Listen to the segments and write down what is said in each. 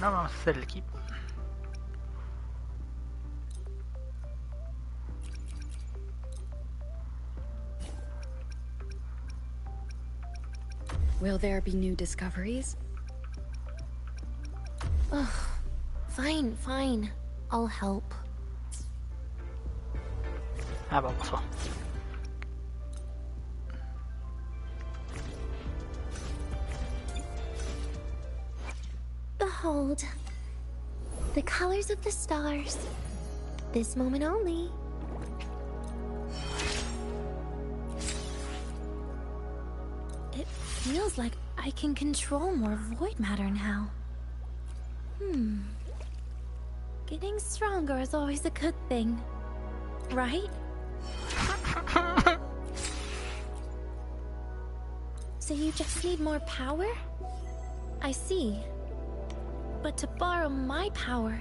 Bueno, vamos a hacer el equipo. Will there be new discoveries? Ugh. Fine, fine. I'll help. Ah, vamos. Behold, the colors of the stars. This moment only. It feels like I can control more void matter now. Getting stronger is always a good thing, right? So you just need more power? I see. But to borrow my power...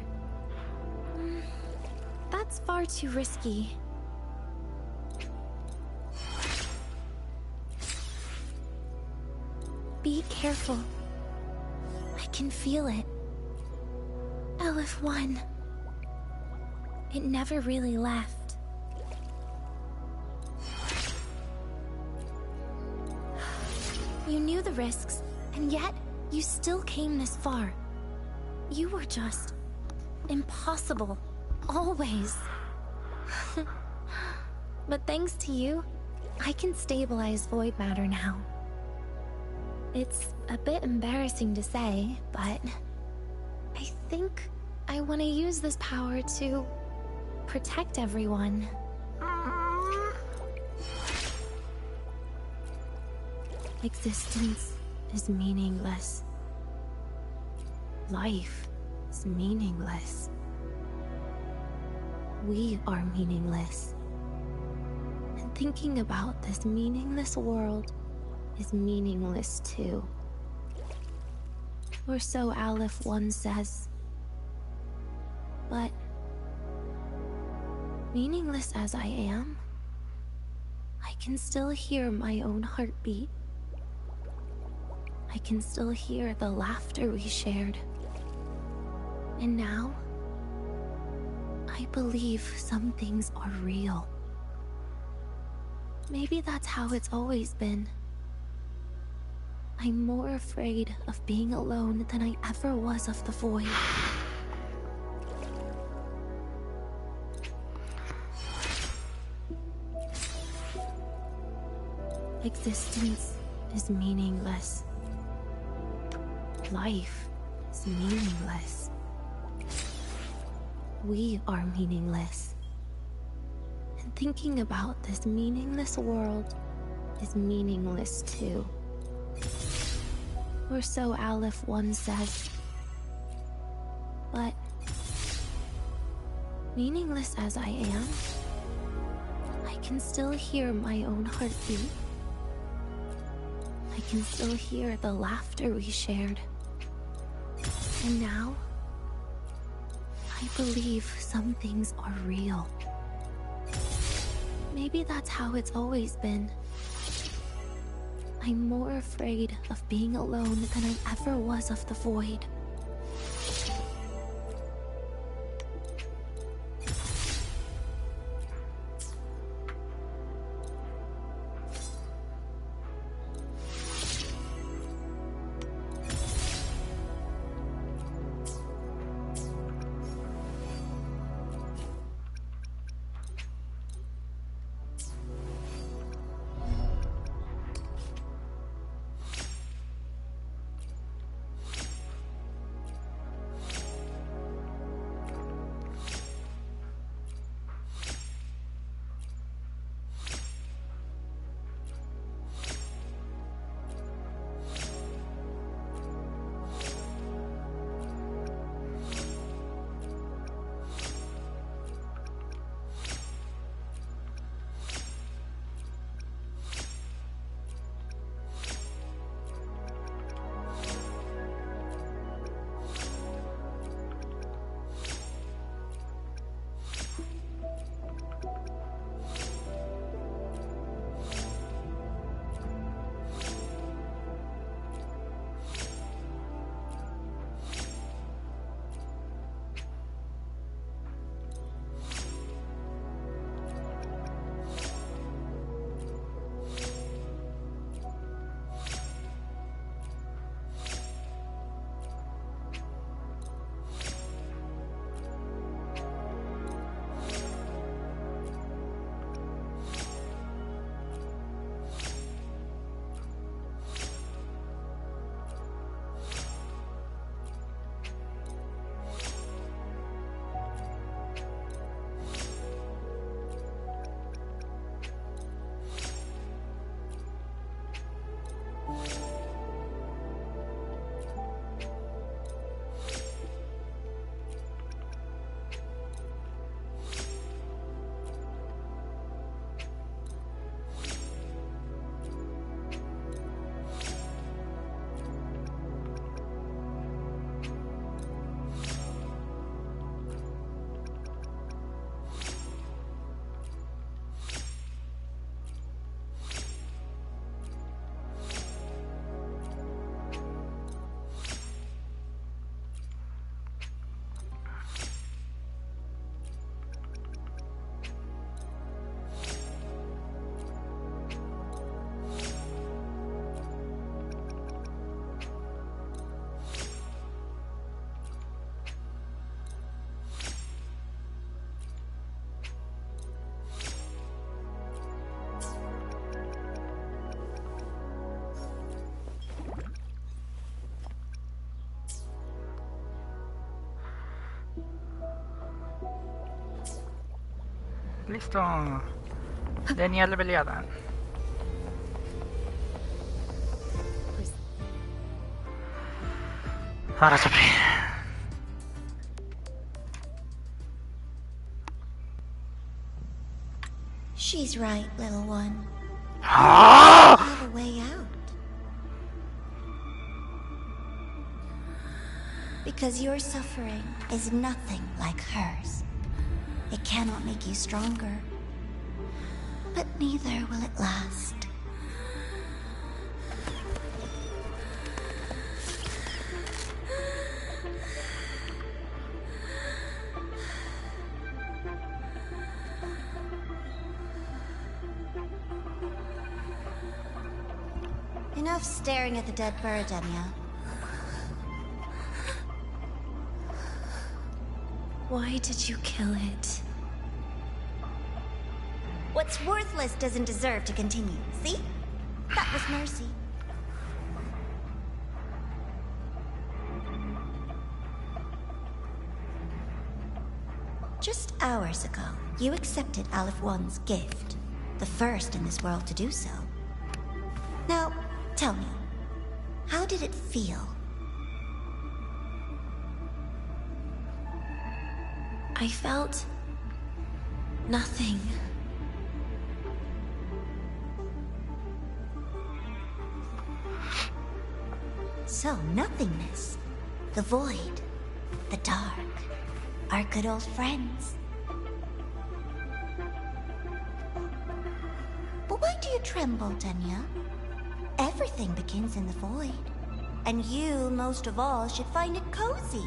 that's far too risky. Be careful. I can feel it. LF1. It never really left. You knew the risks, and yet you still came this far. You were just impossible, always. But thanks to you, I can stabilize void matter now. It's a bit embarrassing to say, but I think I want to use this power to protect everyone. Existence is meaningless. Life is meaningless. We are meaningless. And thinking about this meaningless world is meaningless too. Or so Aleph 1 says. But meaningless as I am, I can still hear my own heartbeat. I can still hear the laughter we shared. And now, I believe some things are real. Maybe that's how it's always been. I'm more afraid of being alone than I ever was of the void. Existence is meaningless. Life is meaningless. We are meaningless. And thinking about this meaningless world is meaningless too. Or so Aleph 1 says. But meaningless as I am, I can still hear my own heartbeat. I can still hear the laughter we shared. And now, I believe some things are real. Maybe that's how it's always been. I'm more afraid of being alone than I ever was of the void. Listo. Denia leveleada. Ahora sí. She's right, little one. ¡Ah! Have a way out. Because your suffering is nothing like hers. It cannot make you stronger. But neither will it last. Enough staring at the dead bird, Denia. Why did you kill it? What's worthless doesn't deserve to continue. See? That was mercy. Just hours ago, you accepted Aleph One's gift. The first in this world to do so. Now, tell me, how did it feel? I felt nothing. So, nothingness. The void. The dark. Our good old friends. But why do you tremble, Denia? Everything begins in the void. And you, most of all, should find it cozy.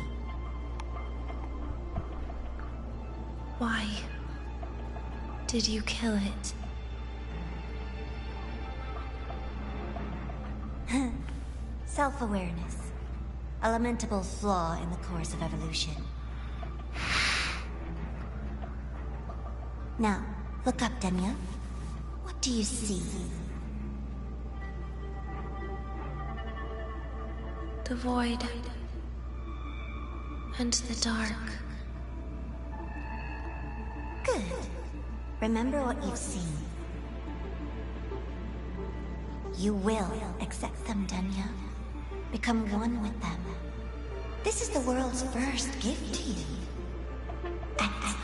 Why did you kill it? Self-awareness. A lamentable flaw in the course of evolution. Now, look up, Denia. What do you see? The void and the dark. Good. Remember what you've seen. You will accept them, Denia. Become one with them. This is the world's first gift to you. At last.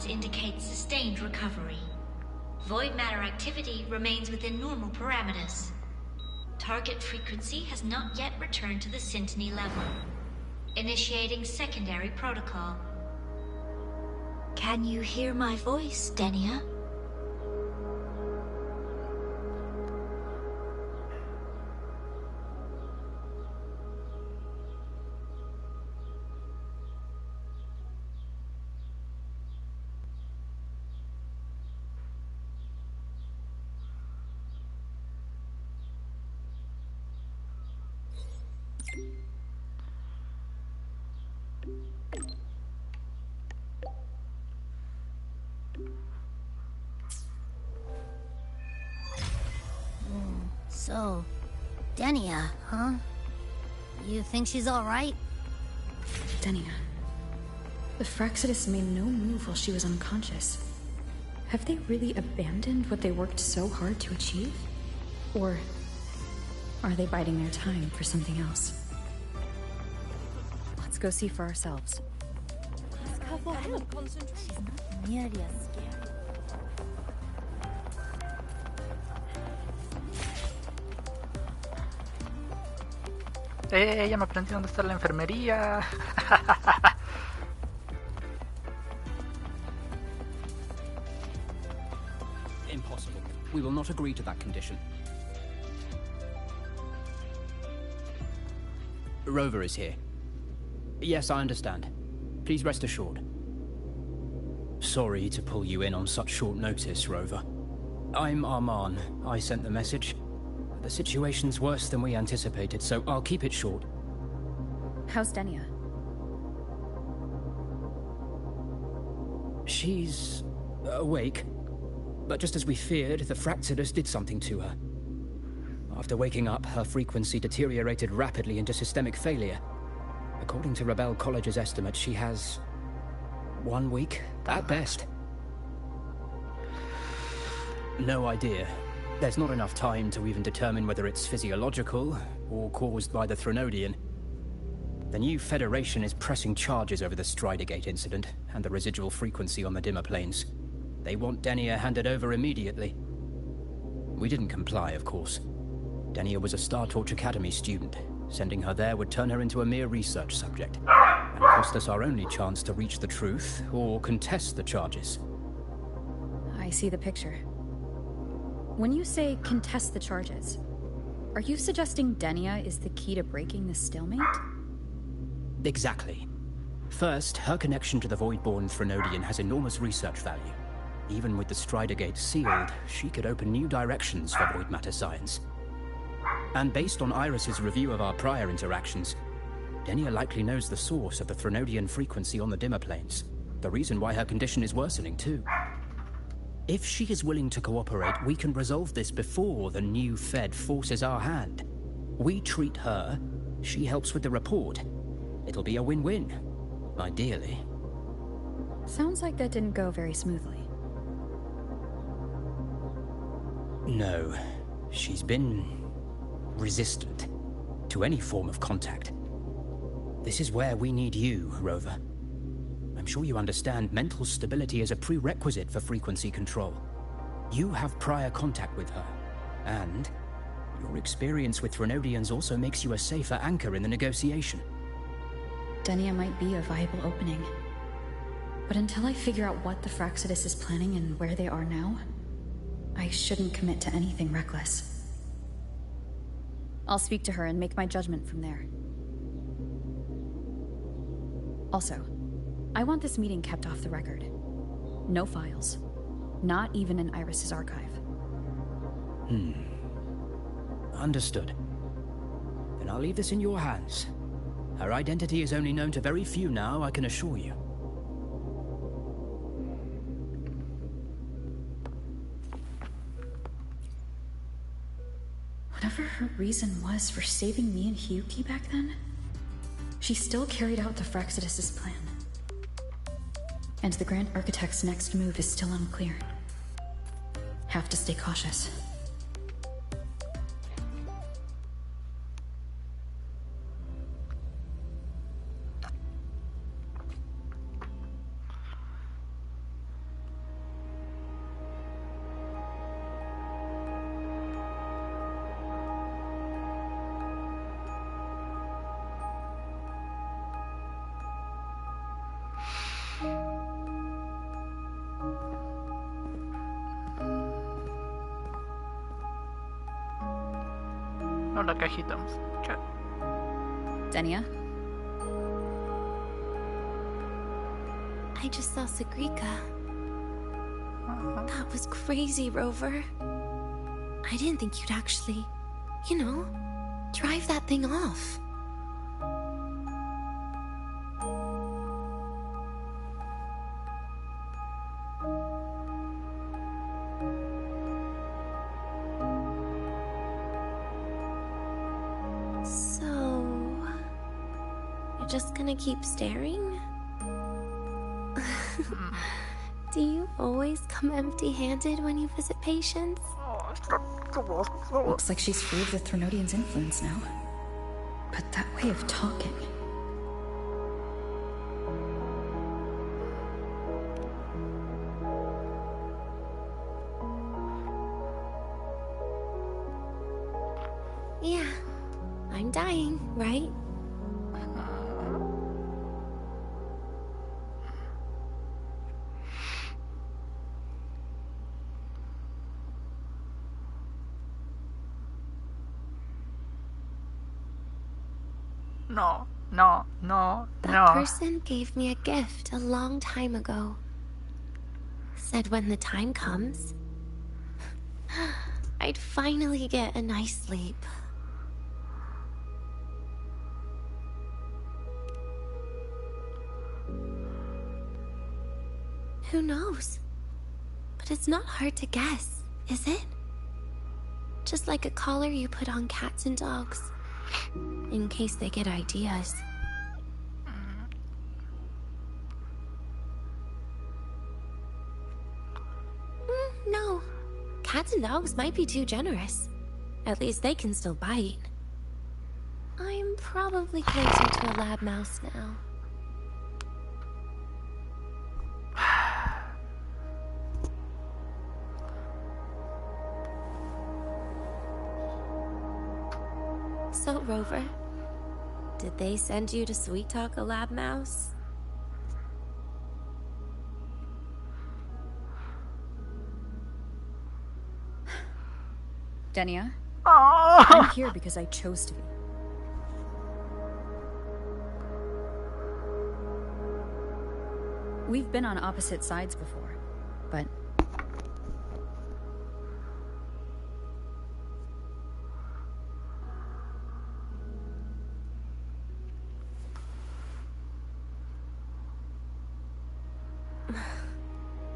Indicate sustained recovery. Void matter activity remains within normal parameters. Target frequency has not yet returned to the Syntony level. Initiating secondary protocol. Can you hear my voice, Denia? So, Denia, huh? You think she's alright? Denia. The Fraccidus made no move while she was unconscious. Have they really abandoned what they worked so hard to achieve? Or are they biding their time for something else? Let's go see for ourselves. She's not nearly as scary. Ya me aprendí dónde está la enfermería. Impossible. We will not agree to that condition. Rover is here. Yes, I understand. Please rest assured. Sorry to pull you in on such short notice, Rover. I'm Arman. I sent the message. The situation's worse than we anticipated, so I'll keep it short. How's Denia? She's awake. But just as we feared, the Fractsidus did something to her. After waking up, her frequency deteriorated rapidly into systemic failure. According to Rebel College's estimate, she has 1 week, at best. No idea. There's not enough time to even determine whether it's physiological or caused by the Threnodian. The new Federation is pressing charges over the Stridergate incident and the residual frequency on the dimmer planes. They want Denia handed over immediately. We didn't comply, of course. Denia was a Star Torch Academy student. Sending her there would turn her into a mere research subject, and cost us our only chance to reach the truth or contest the charges. I see the picture. When you say contest the charges, are you suggesting Denia is the key to breaking the stalemate? Exactly. First, her connection to the Voidborn Threnodian has enormous research value. Even with the Stridergate sealed, she could open new directions for void matter science. And based on Iris's review of our prior interactions, Denia likely knows the source of the Threnodian frequency on the dimmer planes. The reason why her condition is worsening, too. If she is willing to cooperate, we can resolve this before the new Fed forces our hand. We treat her, she helps with the report. It'll be a win-win, ideally. Sounds like that didn't go very smoothly. No, she's been resistant to any form of contact. This is where we need you, Rover. I'm sure you understand mental stability is a prerequisite for frequency control. You have prior contact with her, and your experience with Threnodians also makes you a safer anchor in the negotiation. Denia might be a viable opening. But until I figure out what the Fractsidus is planning and where they are now, I shouldn't commit to anything reckless. I'll speak to her and make my judgment from there. Also, I want this meeting kept off the record. No files. Not even in Iris's archive. Understood. Then I'll leave this in your hands. Her identity is only known to very few now, I can assure you. Whatever her reason was for saving me and Hyuki back then, she still carried out the Fractsidus' plan. And the Grand Architect's next move is still unclear. Have to stay cautious. No, la cajita. ¿Qué? Denia? I just saw Sagrika. That was crazy, Rover. I didn't think you'd actually, drive that thing off. So, you're just gonna keep staring? Do you always come empty-handed when you visit patients? Looks like she's free of the Threnodian's influence now. But that way of talking... Yeah, I'm dying, right? No. That person gave me a gift a long time ago. Said when the time comes, I'd finally get a nice sleep. Who knows? But it's not hard to guess, is it? Just like a collar you put on cats and dogs, in case they get ideas. No. Cats and dogs might be too generous. At least they can still bite. I'm probably closer to a lab mouse now. So, Rover, did they send you to sweet talk a lab mouse? Denia, Oh. I'm here because I chose to be. We've been on opposite sides before, but...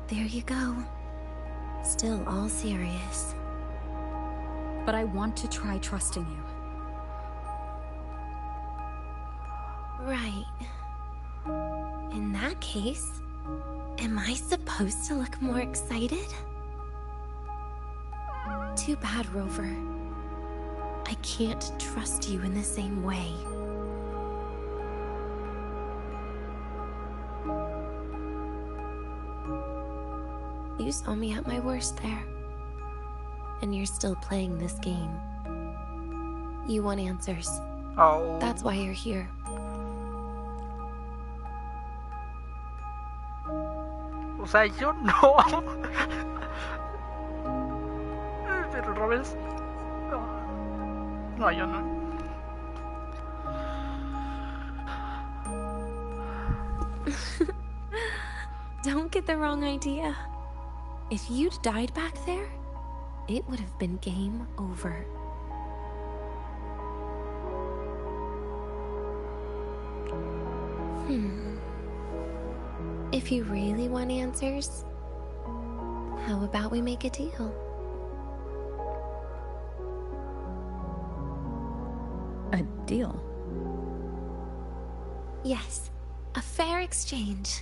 There you go. Still all serious. But I want to try trusting you. Right. In that case, am I supposed to look more excited? Too bad, Rover. I can't trust you in the same way. You saw me at my worst there. And you're still playing this game. You want answers. Oh. That's why you're here. O sea, yo no. Pero al revés. No. No, yo no. Don't get the wrong idea. If you'd died back there, it would have been game over. If you really want answers, how about we make a deal? A deal? Yes, a fair exchange.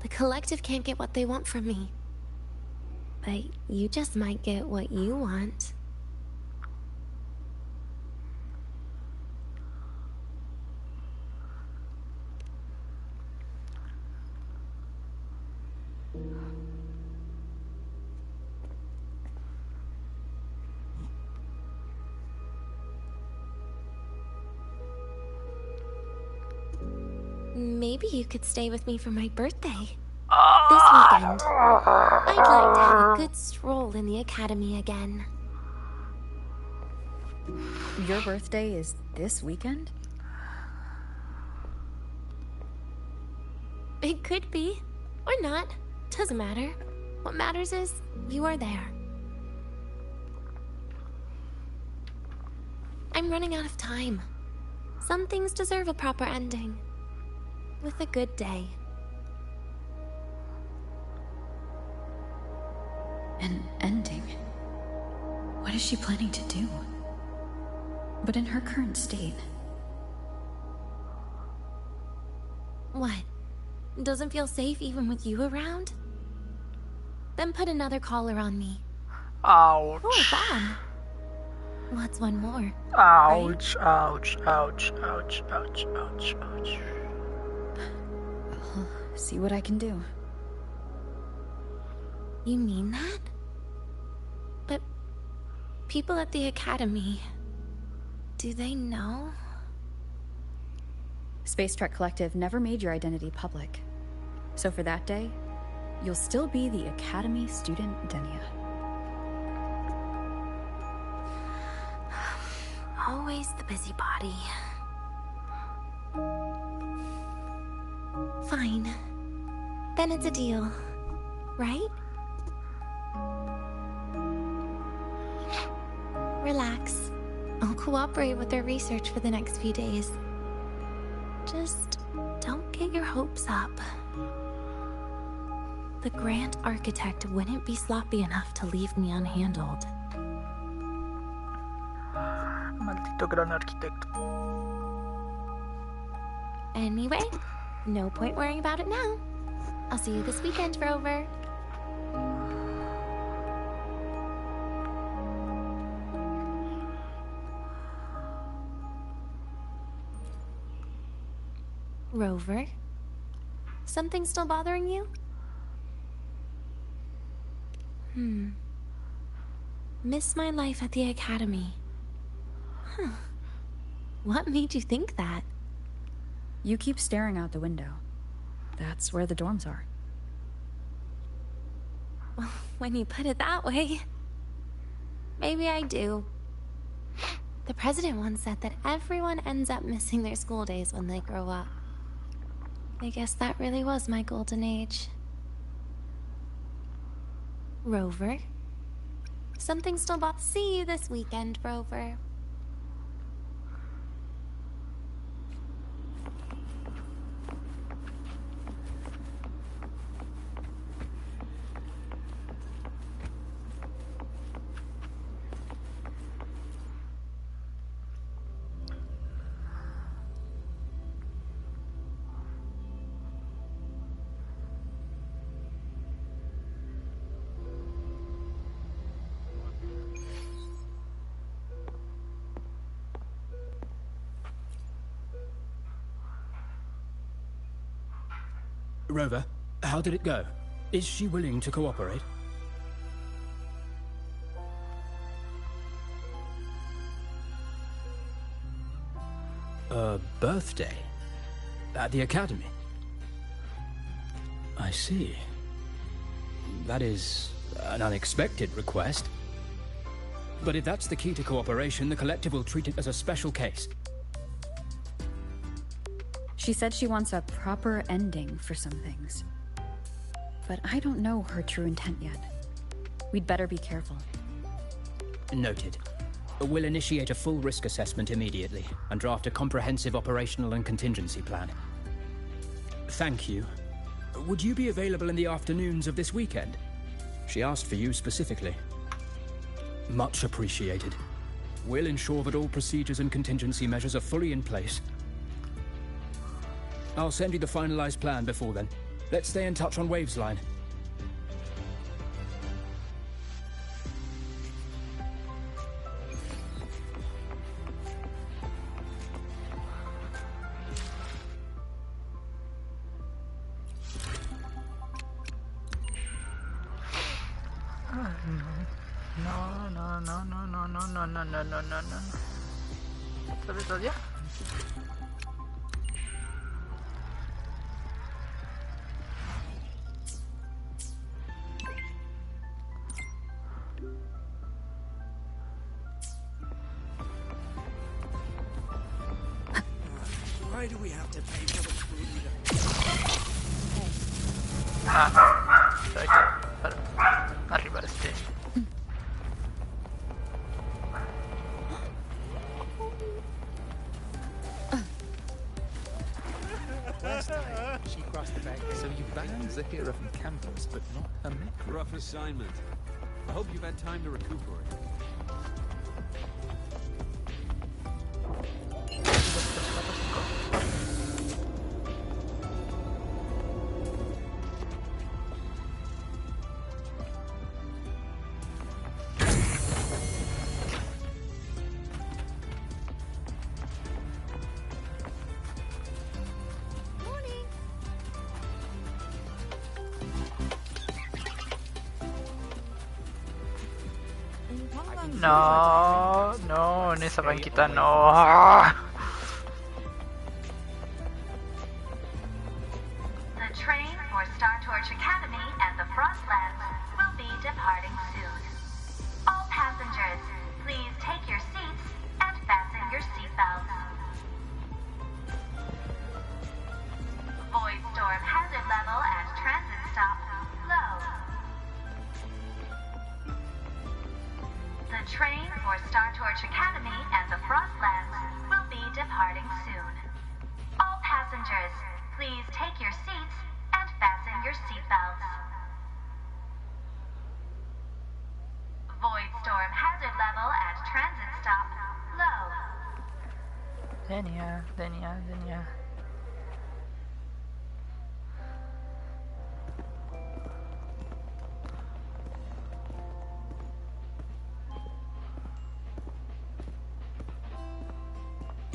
The collective can't get what they want from me. But you just might get what you want. Maybe you could stay with me for my birthday. This weekend. I'd like to have a good stroll in the academy again. Your birthday is this weekend? It could be, or not. Doesn't matter. What matters is you are there. I'm running out of time. Some things deserve a proper ending. With a good day. An ending? What is she planning to do? But in her current state... What? Doesn't feel safe even with you around? Then put another collar on me. Ouch. Oh, Bon. What's one more? Ouch, ouch, ouch, ouch, ouch, ouch, ouch. I'll see what I can do. You mean that? But people at the academy, do they know? Space Trek Collective never made your identity public. So for that day, you'll still be the Academy student Denia. Always the busybody. Fine. Then it's a deal, right? cooperate with their research for the next few days. Just don't get your hopes up. The Grand Architect wouldn't be sloppy enough to leave me unhandled. Maldito gran arquitecto. Anyway, no point worrying about it now. I'll see you this weekend, Rover. Rover? Something still bothering you? Miss my life at the academy. Huh. What made you think that? You keep staring out the window. That's where the dorms are. Well, when you put it that way, maybe I do. The president once said that everyone ends up missing their school days when they grow up. I guess that really was my golden age. Rover? Something still see you this weekend, Rover. Rover, how did it go? Is she willing to cooperate? A birthday? At the academy? I see. That is an unexpected request. But if that's the key to cooperation, the Collective will treat it as a special case. She said she wants a proper ending for some things. But I don't know her true intent yet. We'd better be careful. Noted. We'll initiate a full risk assessment immediately and draft a comprehensive operational and contingency plan. Thank you. Would you be available in the afternoons of this weekend? She asked for you specifically. Much appreciated. We'll ensure that all procedures and contingency measures are fully in place. I'll send you the finalized plan before then. Let's stay in touch on Waves Line. No. ¿Sabes todavía? Why do we have to pay for the food? Arriba este. Last time, she crossed the back. So you banned Zahira from campus, but not her mech. Rough assignment. I hope you've had time to recuperate. No, en esa banquita no. The train for Star Torch Academy and the Frostlands will be departing soon. All passengers, please take your seats and fasten your seatbelts. Void storm hazard level at transit stop low. The The train for Star Torch Academy and the Frostlands will be departing soon. All passengers, please take your seats and fasten your seatbelts. Void storm hazard level at transit stop low. Denia.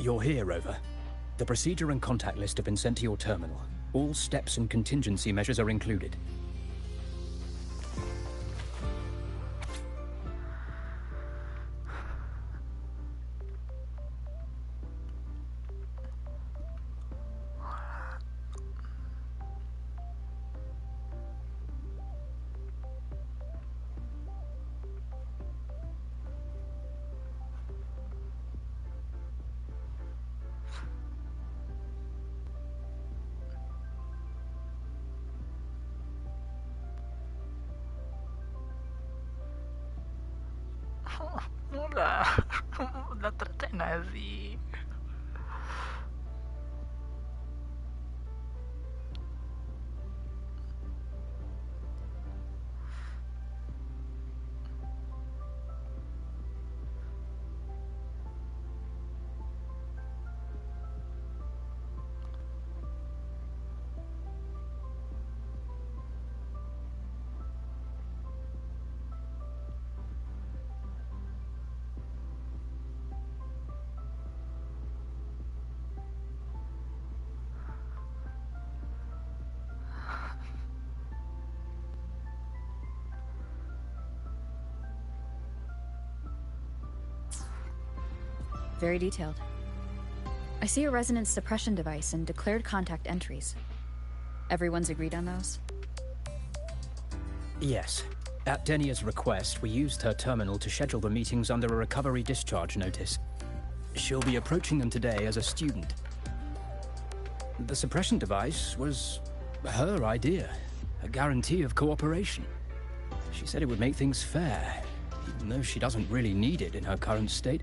You're here, Rover. The procedure and contact list have been sent to your terminal. All steps and contingency measures are included. Udah tercena sih. Very detailed. I see a resonance suppression device and declared contact entries. Everyone's agreed on those? Yes. At Denia's request, we used her terminal to schedule the meetings under a recovery discharge notice. She'll be approaching them today as a student. The suppression device was her idea, a guarantee of cooperation. She said it would make things fair, even though she doesn't really need it in her current state.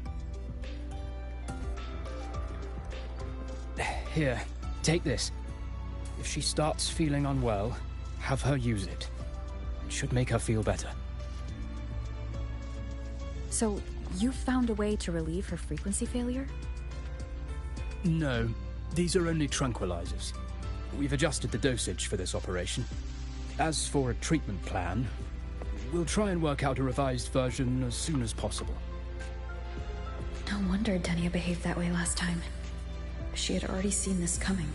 Here, take this. If she starts feeling unwell, have her use it. It should make her feel better. So, you found a way to relieve her frequency failure? No, these are only tranquilizers. We've adjusted the dosage for this operation. As for a treatment plan, we'll try and work out a revised version as soon as possible. No wonder Denia behaved that way last time. She had already seen this coming.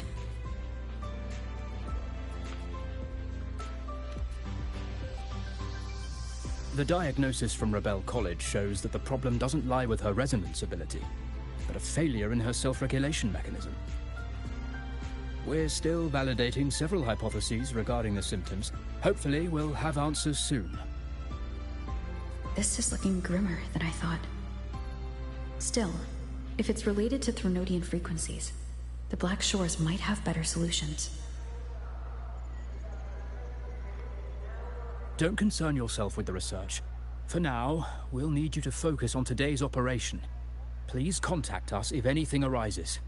The diagnosis from Rebel College shows that the problem doesn't lie with her resonance ability, but a failure in her self-regulation mechanism. We're still validating several hypotheses regarding the symptoms. Hopefully, we'll have answers soon. This is looking grimmer than I thought. Still, if it's related to Threnodian frequencies, the Black Shores might have better solutions. Don't concern yourself with the research. For now, we'll need you to focus on today's operation. Please contact us if anything arises.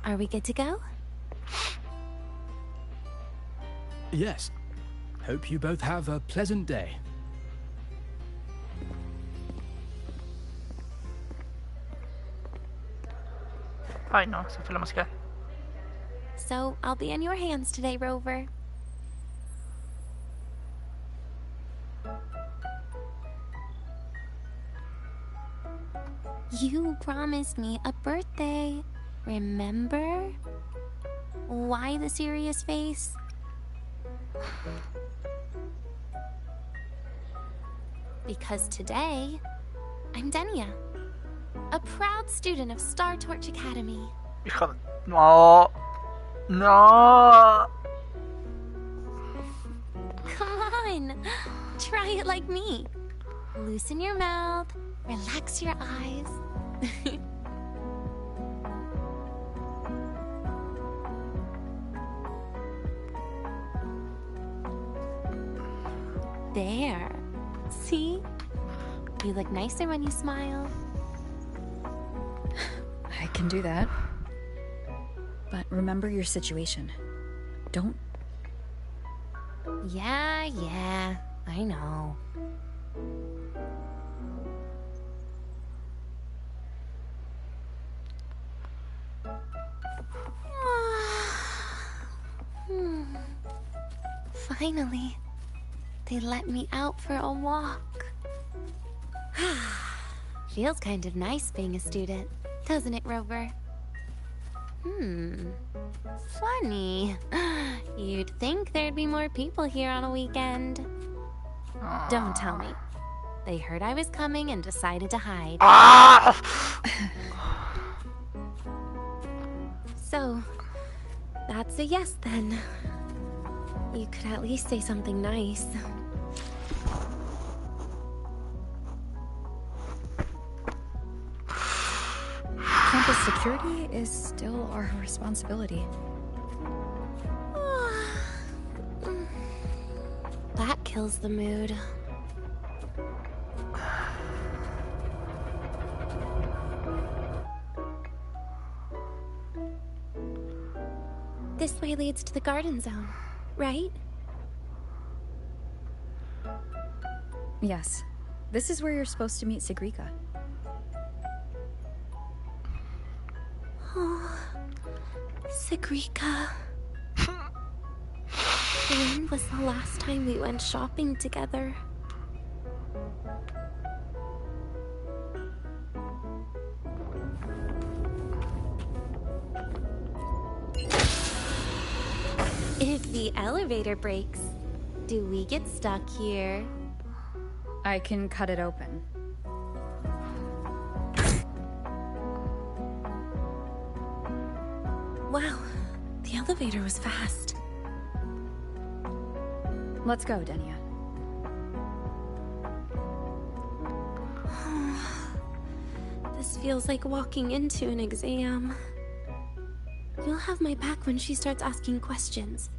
Are we good to go? Yes. Hope you both have a pleasant day. Ay no, se fue la música. So, I'll be in your hands today, Rover. You promised me a birthday, remember? Why the serious face? Because today, I'm Denia, a proud student of Star Torch Academy. Hija de... No. No. Come on, try it like me. Loosen your mouth, relax your eyes. There. See? You look nicer when you smile. I can do that. But remember your situation. Don't... Yeah, I know. Finally, they let me out for a walk. Feels kind of nice being a student, doesn't it, Rover? Funny. You'd think there'd be more people here on a weekend. Don't tell me. They heard I was coming and decided to hide. So, that's a yes then. You could at least say something nice. Campus security is still our responsibility. That kills the mood. This way leads to the garden zone, right? Yes. This is where you're supposed to meet Sigrika. Oh, Sigrika. When was the last time we went shopping together? If the elevator breaks, do we get stuck here? I can cut it open. Wow, the elevator was fast. Let's go, Denia. This feels like walking into an exam. You'll have my back when she starts asking questions,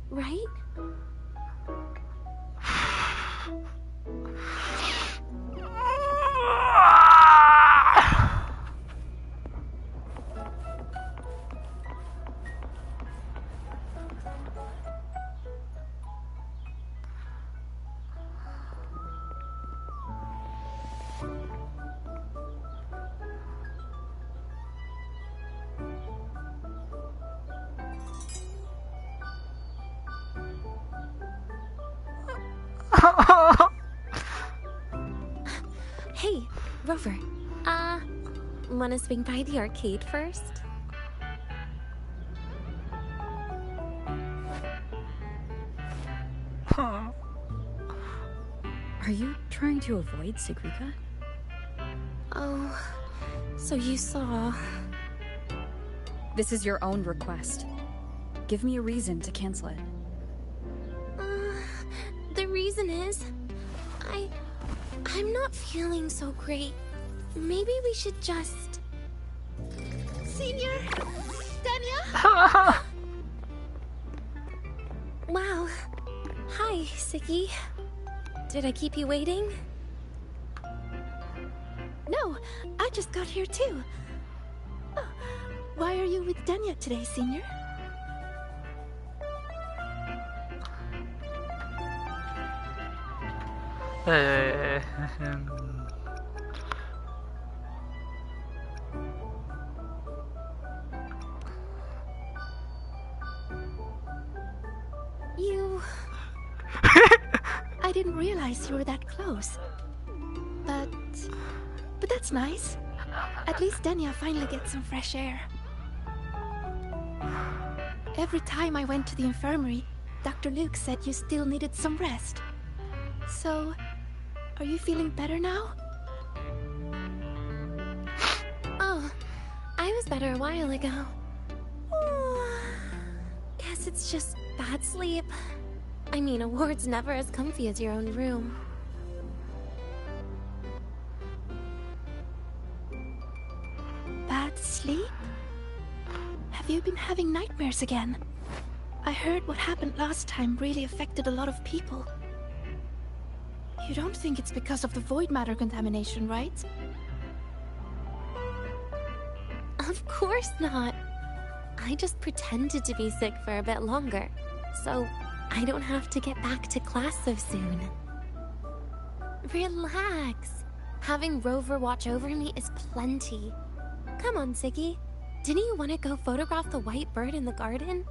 right? Hey, Rover. Wanna swing by the arcade first? Are you trying to avoid Sigrika? Oh, so you saw... This is your own request. Give me a reason to cancel it. The reason is... I'm not feeling so great. Maybe we should just... Senior? Denia? Wow. Hi, Siggy. Did I keep you waiting? No, I just got here too. Oh, why are you with Denia today, Senior? You... I didn't realize you were that close. But that's nice. At least Denia finally gets some fresh air. Every time I went to the infirmary, Dr. Luke said you still needed some rest. So, are you feeling better now? Oh, I was better a while ago. Guess it's just bad sleep. I mean, a ward's never as comfy as your own room. Bad sleep? Have you been having nightmares again? I heard what happened last time really affected a lot of people. You don't think it's because of the void matter contamination, right? Of course not. I just pretended to be sick for a bit longer, so I don't have to get back to class so soon. Relax. Having Rover watch over me is plenty. Come on, Siggy. Didn't you want to go photograph the white bird in the garden?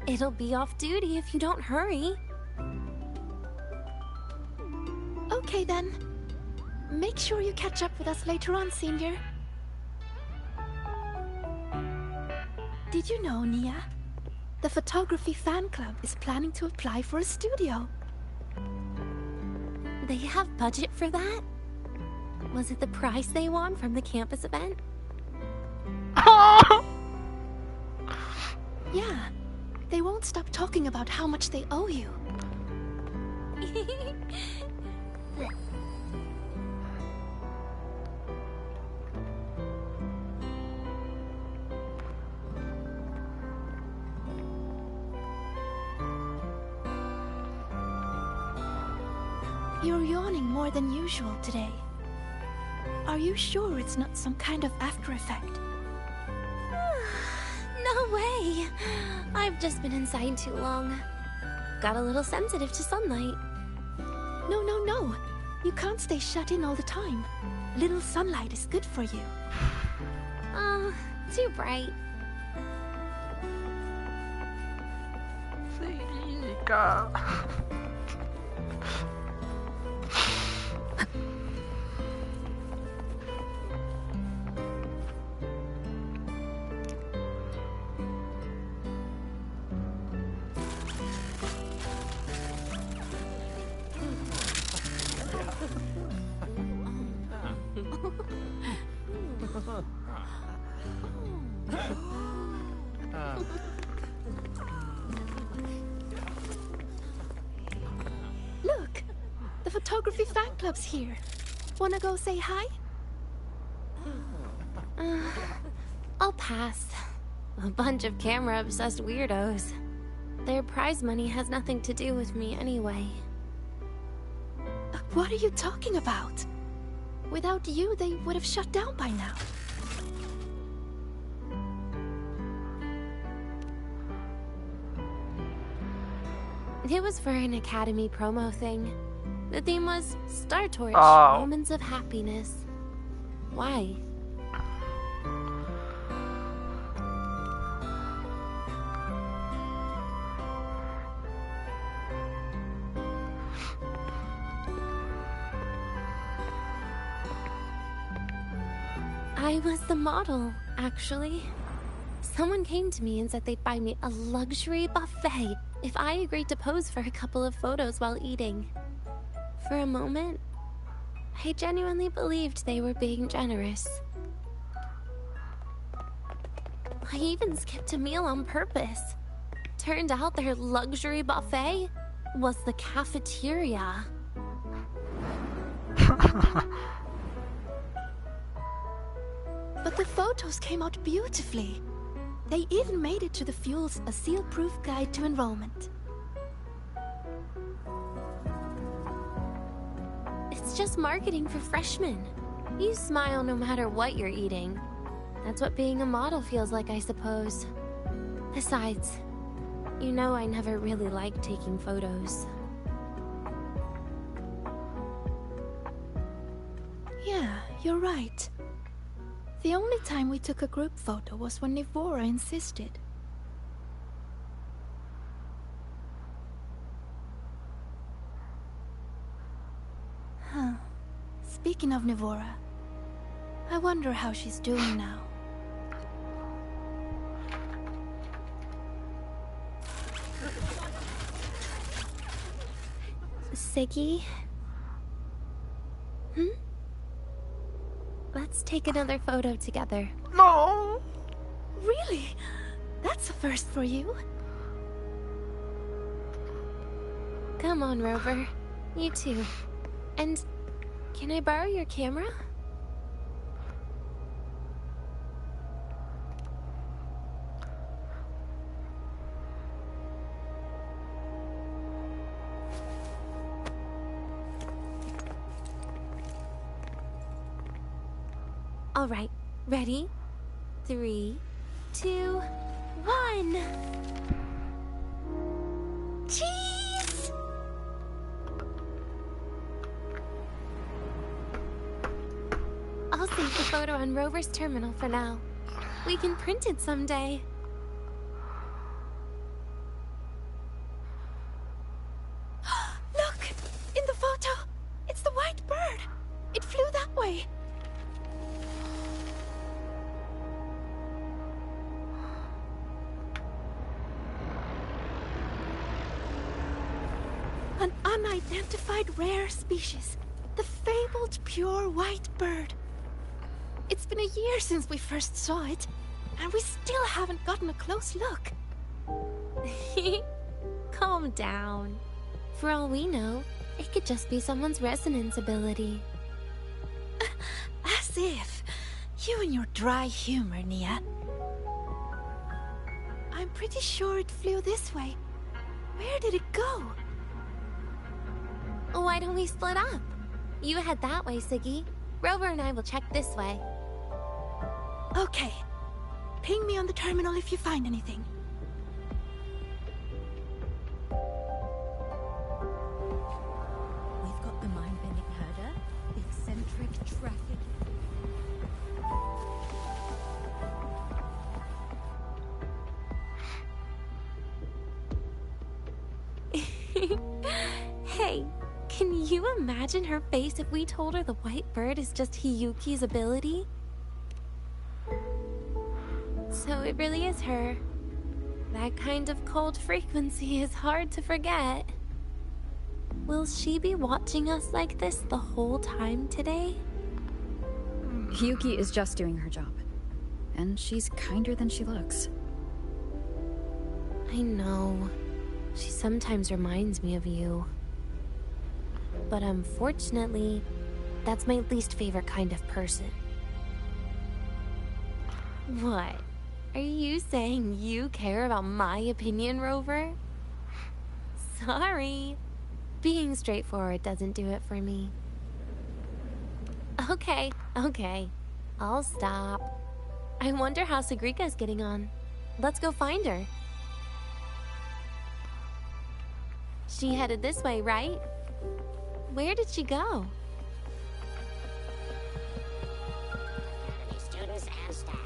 It'll be off duty if you don't hurry. Okay then. Make sure you catch up with us later on, Senior. Did you know, Nia? The photography fan club is planning to apply for a studio. They have budget for that? Was it the prize they won from the campus event? Yeah. They won't stop talking about how much they owe you. You're yawning more than usual today. Are you sure it's not some kind of after effect? No way! I've just been inside too long. Got a little sensitive to sunlight. No, no, no. You can't stay shut in all the time. Little sunlight is good for you. Oh, too bright. Chica. Look! The photography fan club's here. Wanna go say hi? I'll pass. A bunch of camera-obsessed weirdos. Their prize money has nothing to do with me anyway. What are you talking about? Without you, they would have shut down by now. It was for an Academy promo thing. The theme was Star Torch, Oh. Moments of Happiness. Why? I was the model, actually. Someone came to me and said they'd buy me a luxury buffet if I agreed to pose for a couple of photos while eating. For a moment, I genuinely believed they were being generous. I even skipped a meal on purpose. Turned out their luxury buffet was the cafeteria. But the photos came out beautifully. They even made it to the Fuel's A Seal-Proof Guide to Enrollment. It's just marketing for freshmen. You smile no matter what you're eating. That's what being a model feels like, I suppose. Besides, you know I never really liked taking photos. Yeah, you're right. The only time we took a group photo was when Nivora insisted. Huh. Speaking of Nivora, I wonder how she's doing now. Siggy? Let's take another photo together. No! Really? That's a first for you. Come on, Rover. You too. And can I borrow your camera? Alright, ready? 3, 2, 1. Cheese! I'll save the photo on Rover's terminal for now. We can print it someday. Look! In the photo! It's the white bird! It flew that way! An unidentified rare species. The fabled pure white bird. It's been a year since we first saw it, and we still haven't gotten a close look. Calm down. For all we know, it could just be someone's resonance ability. As if. You and your dry humor, Nia. I'm pretty sure it flew this way. Where did it go? Why don't we split up? You head that way, Siggy. Rover and I will check this way. Okay. Ping me on the terminal if you find anything. We've got the mind-bending herder, eccentric traffic. Hey, can you imagine her face if we told her the white bird is just Hiyuki's ability? So it really is her. That kind of cold frequency is hard to forget. Will she be watching us like this the whole time today? Hiyuki is just doing her job. And she's kinder than she looks. I know. She sometimes reminds me of you. But unfortunately, that's my least favorite kind of person. What? Are you saying you care about my opinion, Rover? Sorry. Being straightforward doesn't do it for me. Okay. I'll stop. I wonder how Sagrika's getting on. Let's go find her. She headed this way, right? Where did she go? Students and staff.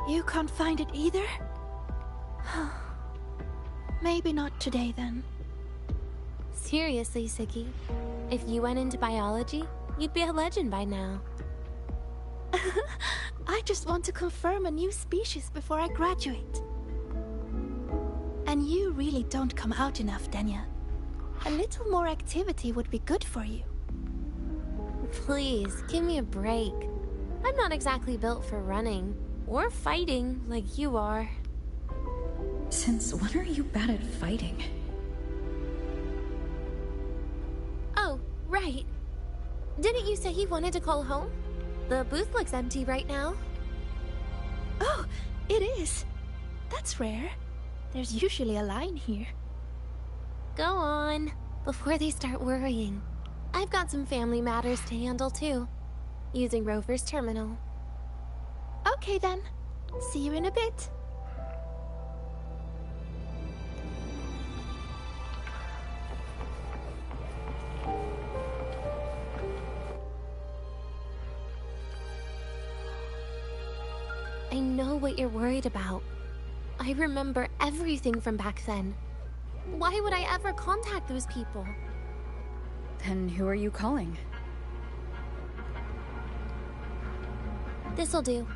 You can't find it either? Maybe not today then. Seriously, Siggy. If you went into biology, you'd be a legend by now. I just want to confirm a new species before I graduate. And you really don't come out enough, Denia. A little more activity would be good for you. Please, give me a break. I'm not exactly built for running or fighting like you are. Since when are you bad at fighting? Oh, right. Didn't you say you wanted to call home? The booth looks empty right now. Oh, it is. That's rare. There's usually a line here. Go on, before they start worrying. I've got some family matters to handle too, using Rover's terminal. Okay then. See you in a bit. I know what you're worried about. I remember everything from back then. Why would I ever contact those people? Then who are you calling? This'll do.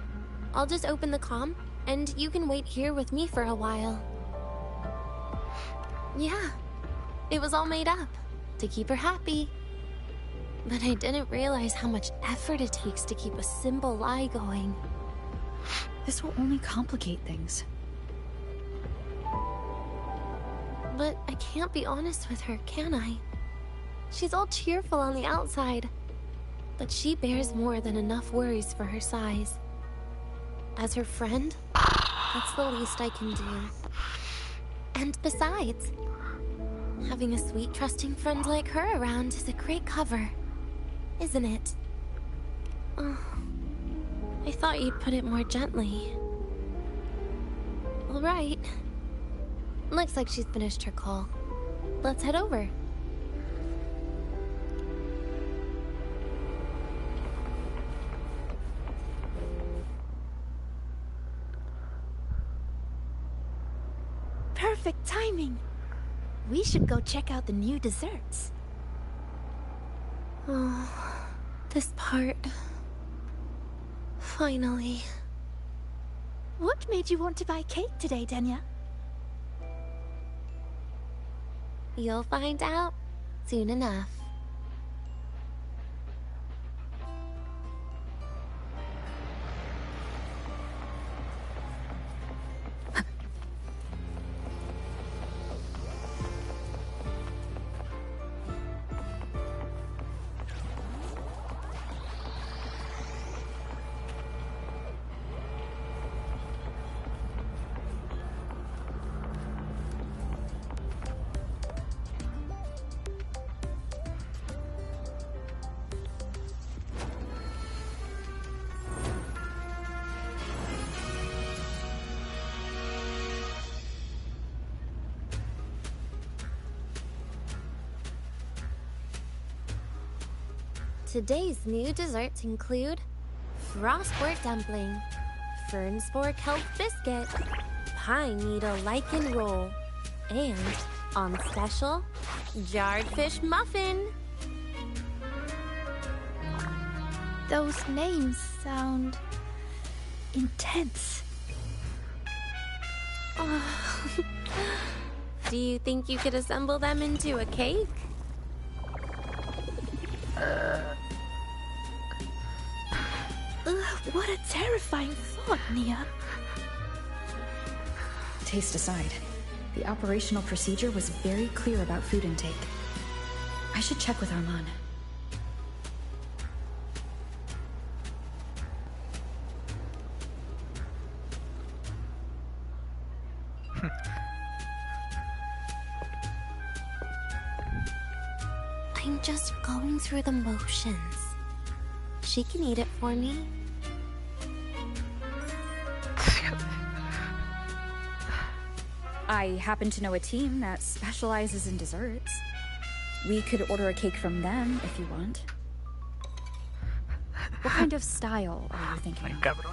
I'll just open the comm, and you can wait here with me for a while. Yeah, it was all made up, to keep her happy. But I didn't realize how much effort it takes to keep a simple lie going. This will only complicate things. But I can't be honest with her, can I? She's all cheerful on the outside, but she bears more than enough worries for her size. As her friend, that's the least I can do. And besides, having a sweet, trusting friend like her around is a great cover, isn't it? Oh, I thought you'd put it more gently. All right. Looks like she's finished her call. Let's head over. Perfect timing. We should go check out the new desserts. Oh, this part. Finally. What made you want to buy cake today, Denia? You'll find out soon enough. Today's new desserts include frostwort dumpling, fern spore kelp biscuit, pine needle lichen roll, and, on special, jarred fish muffin. Those names sound intense. Do you think you could assemble them into a cake? What a terrifying thought, Nia. Taste aside, the operational procedure was very clear about food intake. I should check with Arman. I'm just going through the motions. She can eat it for me. I happen to know a team that specializes in desserts. We could order a cake from them if you want. What kind of style are you thinking of?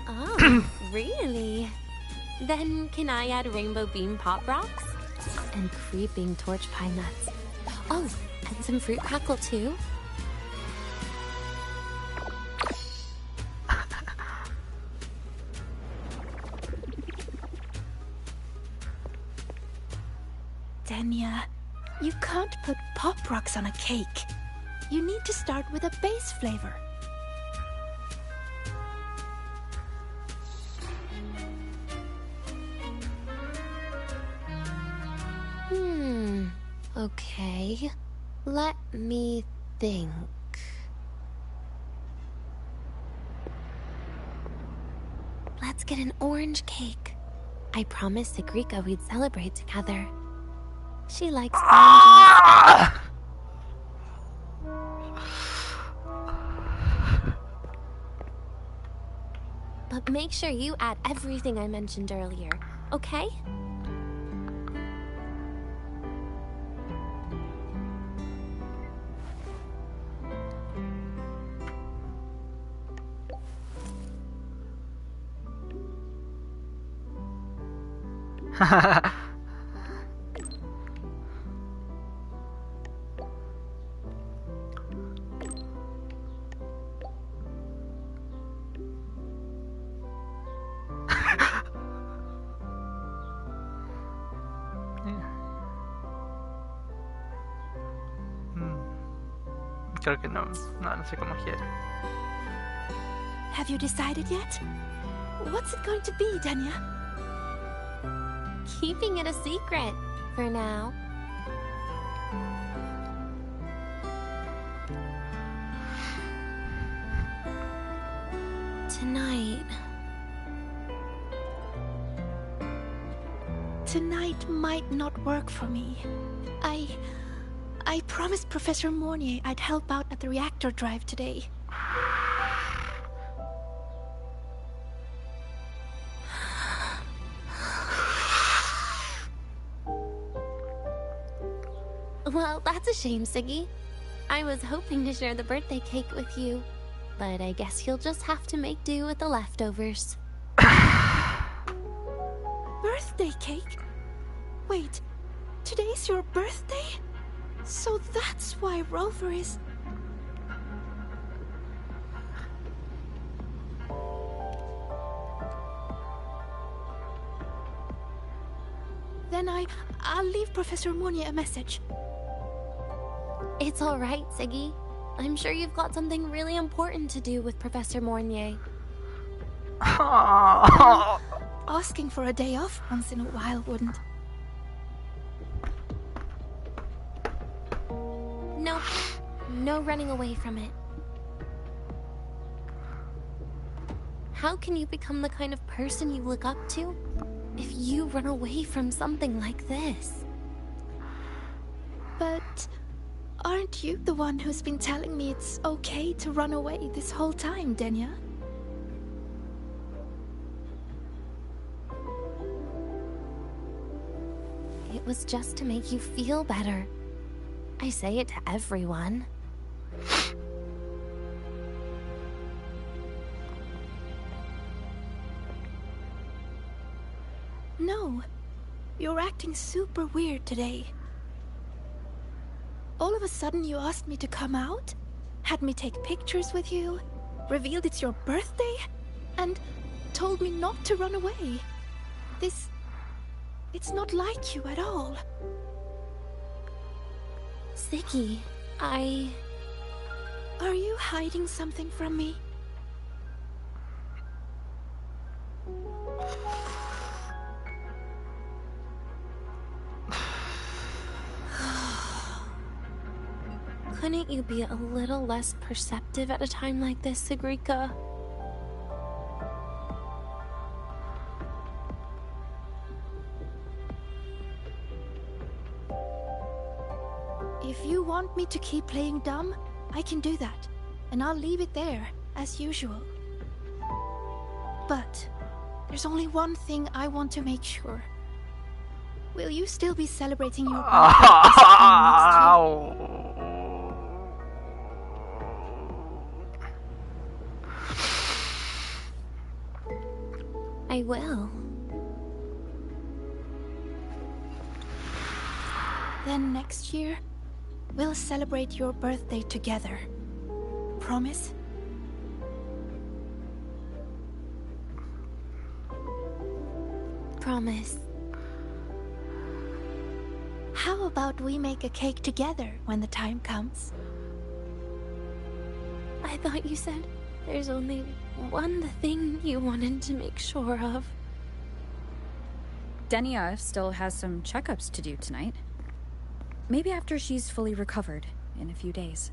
Oh, really? Then can I add rainbow beam pop rocks? And creeping torch pine nuts. Oh, and some fruit crackle too? Denia, you can't put pop rocks on a cake. You need to start with a base flavor. Okay. Let me think. Let's get an orange cake. I promised Sigrika we'd celebrate together. She likes oranges. But make sure you add everything I mentioned earlier, okay? creo que no sé cómo quiere. Have you decided yet? What's it going to be, Denia? Keeping it a secret for now. Tonight might not work for me. I promised Professor Mornier I'd help out at the reactor drive today. Well, that's a shame, Siggy. I was hoping to share the birthday cake with you, but I guess you'll just have to make do with the leftovers. Birthday cake? Wait, today's your birthday? So that's why Rover is... Then I'll leave Professor Mornier a message. It's all right, Siggy. I'm sure you've got something really important to do with Professor Mornier. Asking for a day off once in a while wouldn't. Nope. No running away from it. How can you become the kind of person you look up to if you run away from something like this? But aren't you the one who's been telling me it's okay to run away this whole time, Denia? It was just to make you feel better. I say it to everyone. No, you're acting super weird today. All of a sudden you asked me to come out, had me take pictures with you, revealed it's your birthday, and told me not to run away. It's not like you at all. Siggy, Are you hiding something from me? Couldn't you be a little less perceptive at a time like this, Sigrika? If you want me to keep playing dumb, I can do that. And I'll leave it there, as usual. But there's only one thing I want to make sure. Will you still be celebrating your birthday this time next year? I will. Then next year, we'll celebrate your birthday together. Promise? Promise. How about we make a cake together when the time comes? I thought you said there's only one thing you wanted to make sure of. Denia still has some checkups to do tonight. Maybe after she's fully recovered in a few days.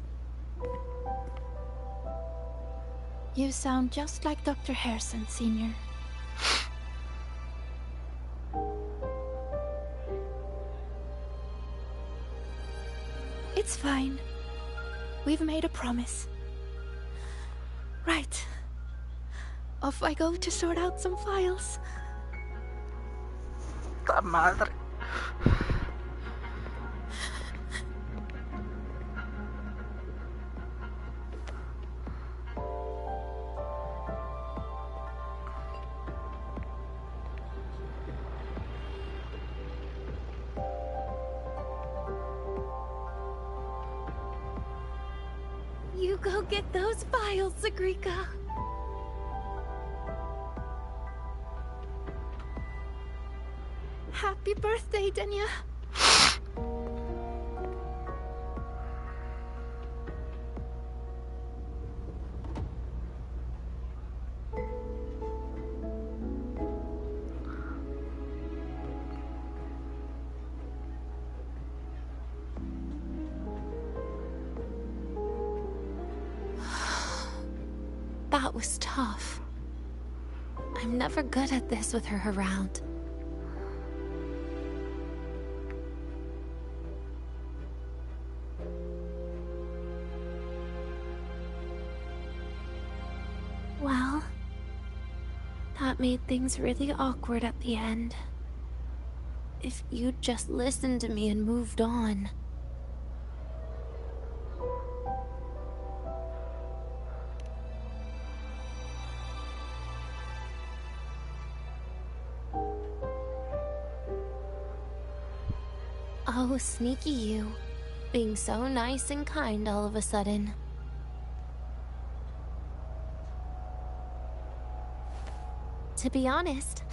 You sound just like Dr. Harrison, Sr. It's fine. We've made a promise. Right. Off I go to sort out some files. ¡Ta madre! You go get those files, Sigrika. Happy birthday, Denia. That was tough. I'm never good at this with her around. Well, that made things really awkward at the end. If you'd just listened to me and moved on. Oh, sneaky you. Being so nice and kind all of a sudden. To be honest,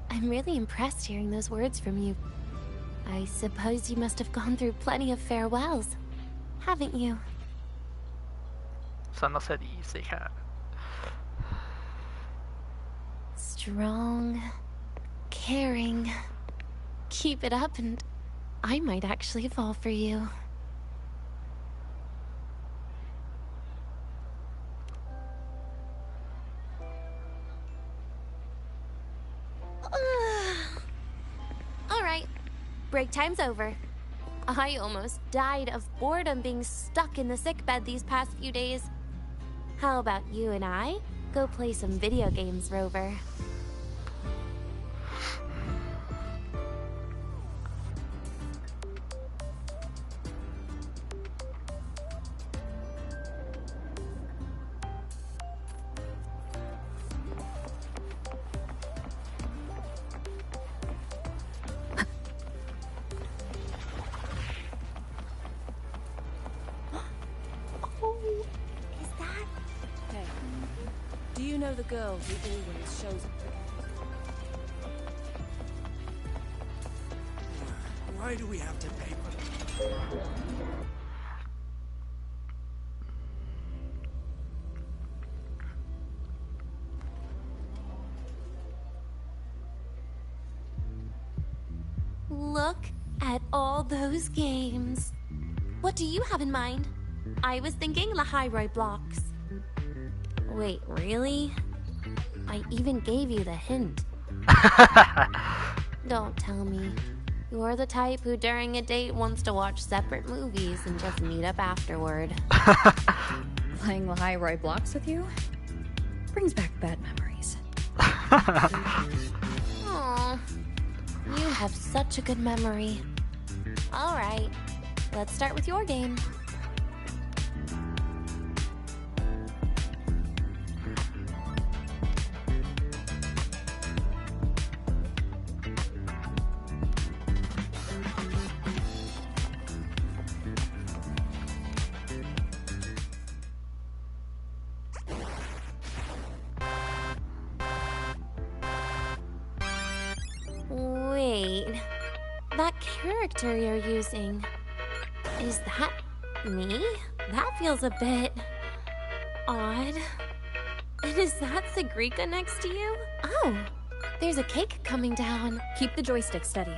I'm really impressed hearing those words from you. I suppose you must have gone through plenty of farewells, haven't you? Eso no se dice, hija. Strong, caring. Keep it up and I might actually fall for you. Alright, break time's over. I almost died of boredom being stuck in the sickbed these past few days. How about you and I go play some video games, Rover? Do you know the girl who always shows up again? Why do we have to pay for them? Look at all those games. What do you have in mind? I was thinking Lahiroi blocks. Wait, really? I even gave you the hint. Don't tell me. You're the type who during a date wants to watch separate movies and just meet up afterward. Playing Lahiroi blocks with you? Brings back bad memories. Aw, you have such a good memory. Alright, let's start with your game. Wait, that character you're using, is that me? That feels a bit odd. And is that Sigrika next to you? Oh, there's a cake coming down. Keep the joystick steady.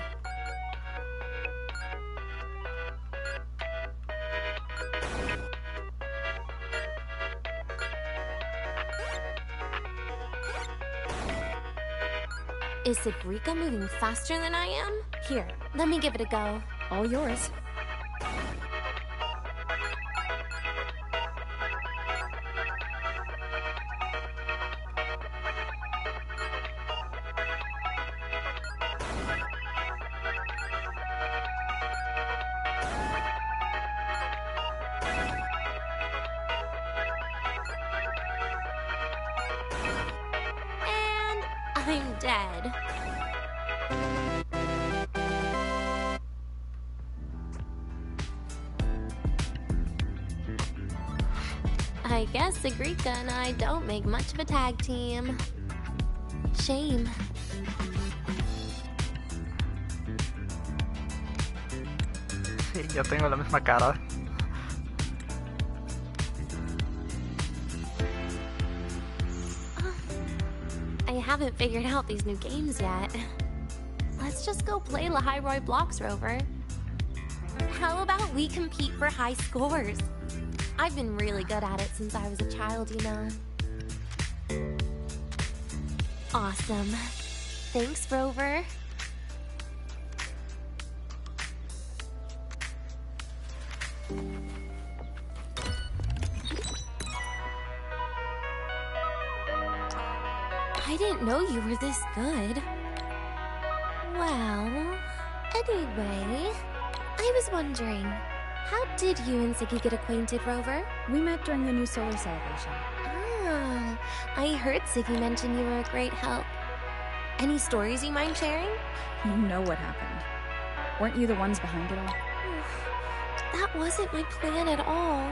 Is Sigrika moving faster than I am? Here, let me give it a go. All yours. And I'm dead. I guess Sigrika and I don't make much of a tag team. Shame. Sí, yo tengo la misma cara. I haven't figured out these new games yet. Let's just go play Lahiroi blocks, Rover. How about we compete for high scores? I've been really good at it since I was a child, you know. Awesome. Thanks, Rover. I didn't know you were this good. Well, anyway, I was wondering, how did you and Ziggy get acquainted, Rover? We met during the new solar celebration. Ah, I heard Ziggy mention you were a great help. Any stories you mind sharing? You know what happened. Weren't you the ones behind it all? That wasn't my plan at all.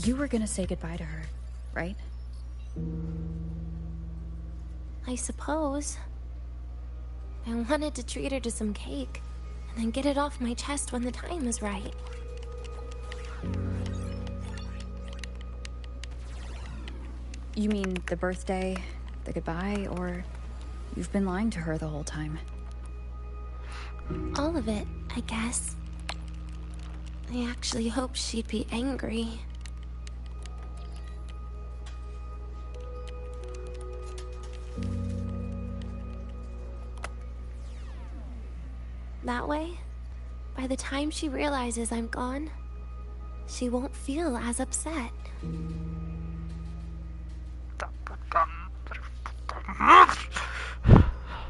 You were gonna say goodbye to her, right? I suppose. I wanted to treat her to some cake, and then get it off my chest when the time was right. You mean the birthday, the goodbye, or you've been lying to her the whole time? All of it, I guess. I actually hoped she'd be angry. That way, by the time she realizes I'm gone, she won't feel as upset.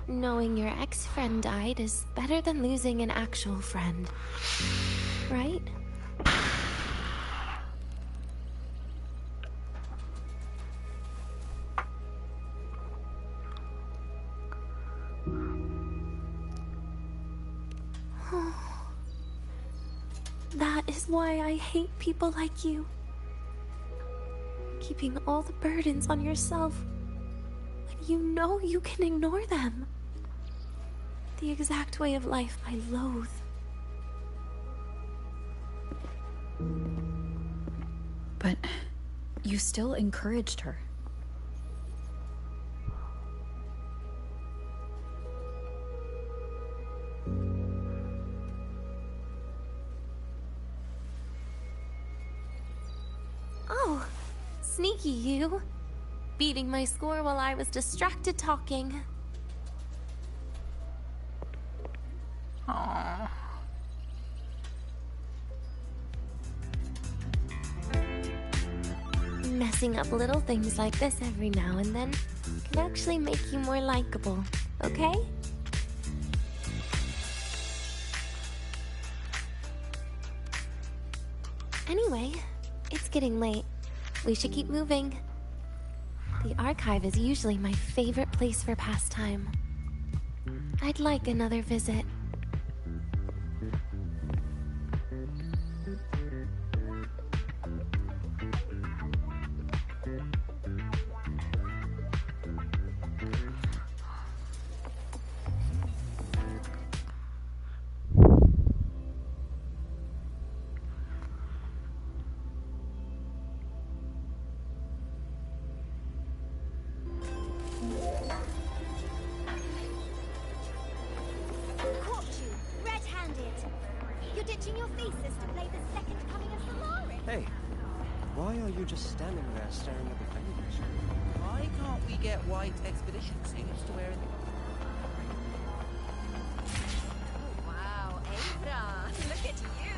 Knowing your ex-friend died is better than losing an actual friend, right? That is why I hate people like you. Keeping all the burdens on yourself when you know you can ignore them. The exact way of life I loathe. But you still encouraged her. Oh, sneaky you. Beating my score while I was distracted talking. Aww. Messing up little things like this every now and then can actually make you more likable, okay? Anyway, it's getting late. We should keep moving. The archive is usually my favorite place for pastime. I'd like another visit. Hey, why are you just standing there staring at the flames? Why can't we get white expedition suits to wear in the... Oh, wow, Ava, look at you.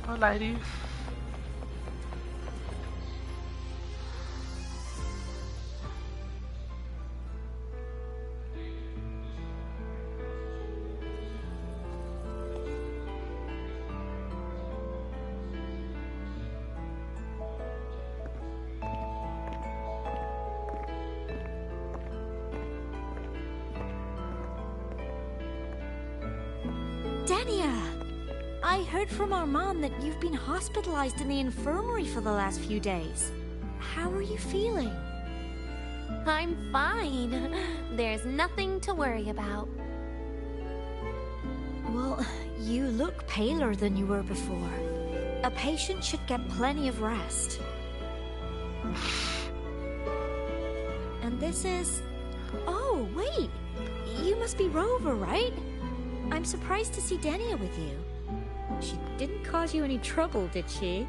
Oh, ladies. Denia! I heard from our mom that you've been hospitalized in the infirmary for the last few days. How are you feeling? I'm fine. There's nothing to worry about. Well, you look paler than you were before. A patient should get plenty of rest. And this is... Oh, wait! You must be Rover, right? I'm surprised to see Denia with you. She didn't cause you any trouble, did she?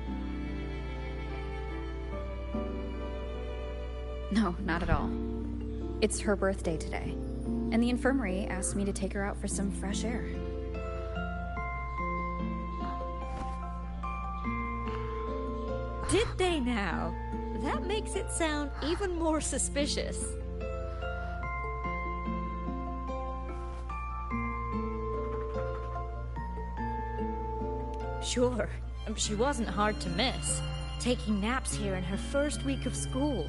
No, not at all. It's her birthday today, and the infirmary asked me to take her out for some fresh air. Did they now? That makes it sound even more suspicious. Sure, she wasn't hard to miss. Taking naps here in her first week of school.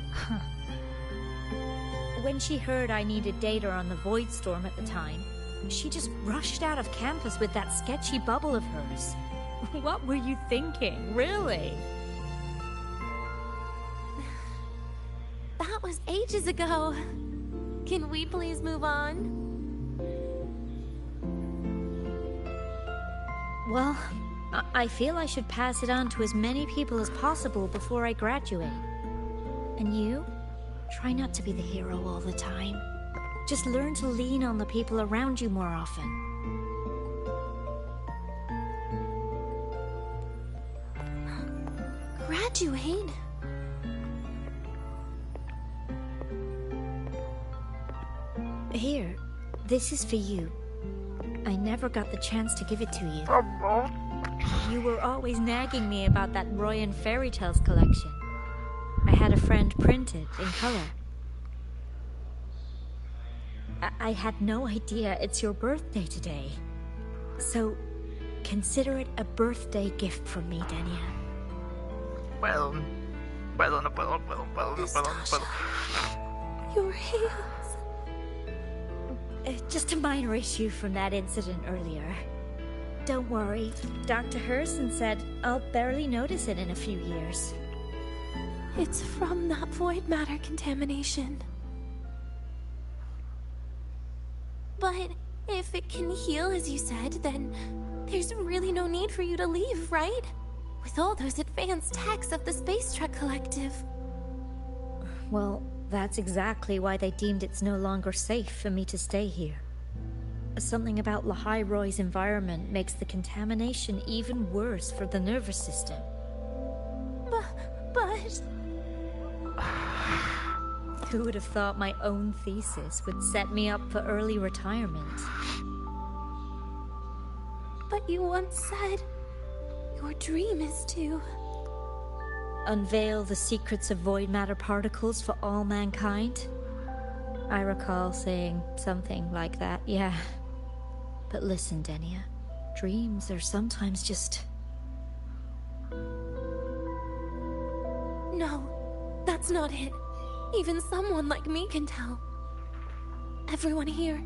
When she heard I needed data on the Void Storm at the time, she just rushed out of campus with that sketchy bubble of hers. What were you thinking, really? That was ages ago. Can we please move on? Well, I feel I should pass it on to as many people as possible before I graduate. And you? Try not to be the hero all the time. Just learn to lean on the people around you more often. Graduate? Here, this is for you. I never got the chance to give it to you. You were always nagging me about that Roy and Fairy Tales collection. I had a friend print it in color. I had no idea it's your birthday today. So, consider it a birthday gift from me, Denia. No puedo. Your hands. Just a minor issue from that incident earlier. Don't worry, Dr. Herson said I'll barely notice it in a few years. It's from that void matter contamination. But if it can heal, as you said, then there's really no need for you to leave, right? With all those advanced techs of the Space Trek Collective. Well, that's exactly why they deemed it's no longer safe for me to stay here. Something about Lahai-Roy's environment makes the contamination even worse for the nervous system. But... Who would have thought my own thesis would set me up for early retirement? But you once said your dream is to... unveil the secrets of void matter particles for all mankind? I recall saying something like that, yeah. But listen, Denia, dreams are sometimes just... No, that's not it. Even someone like me can tell. Everyone here.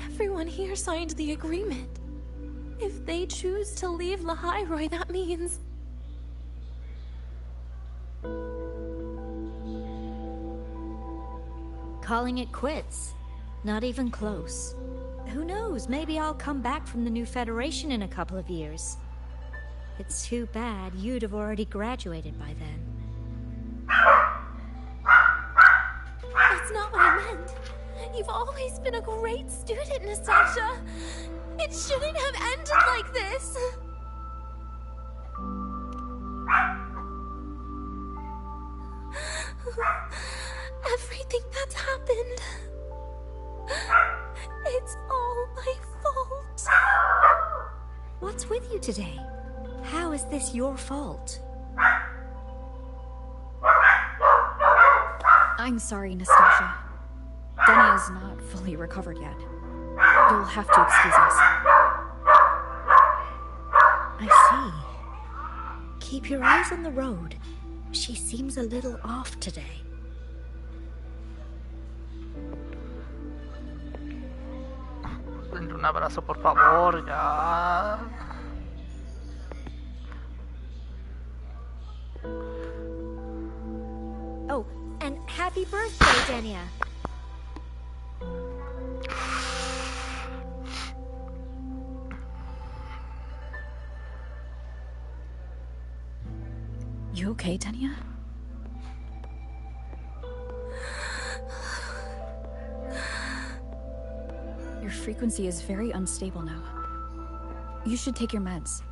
Everyone here signed the agreement. If they choose to leave Lahai-Roy, that means... calling it quits. Not even close. Who knows, maybe I'll come back from the new Federation in a couple of years. It's too bad you'd have already graduated by then. That's not what I meant. You've always been a great student, Nastasha. It shouldn't have ended like this. Everything that's happened... it's all my fault. What's with you today? How is this your fault? I'm sorry, Nastasha. Denia's not fully recovered yet. You'll have to excuse us. I see. Keep your eyes on the road. She seems a little off today. Un abrazo, por favor, ya. Oh, and happy birthday, Denia. You okay, Denia? frequency is very unstable now. You should take your meds.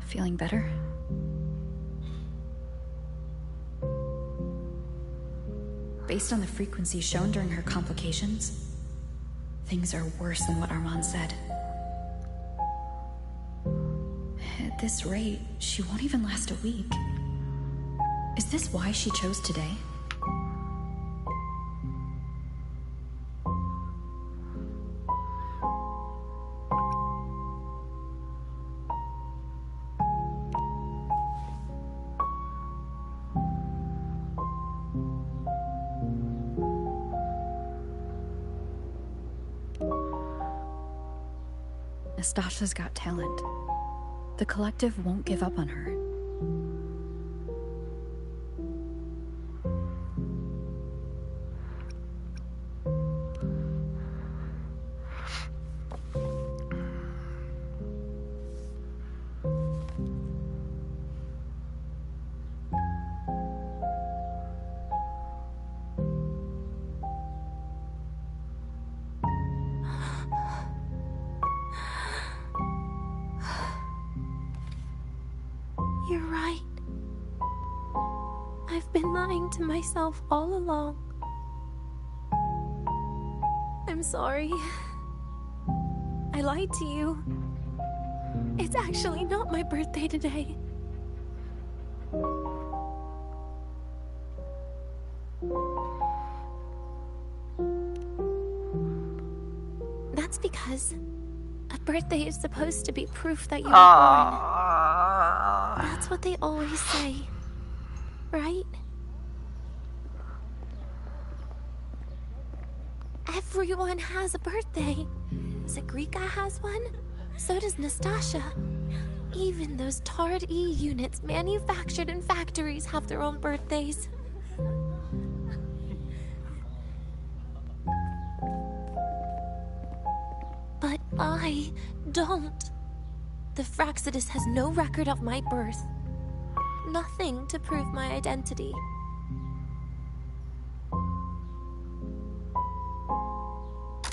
Feeling better? Based on the frequency shown during her complications, things are worse than what Armand said. At this rate, she won't even last a week. Is this why she chose today? Nastasha's got talent. The collective won't give up on her. You're right. I've been lying to myself all along. I'm sorry. I lied to you. It's actually not my birthday today. That's because a birthday is supposed to be proof that you were born. That's what they always say, right? Everyone has a birthday. Zagrika has one, so does Nastasha. Even those tarred E units manufactured in factories have their own birthdays. But I don't. The Fraxidus has no record of my birth. Nothing to prove my identity.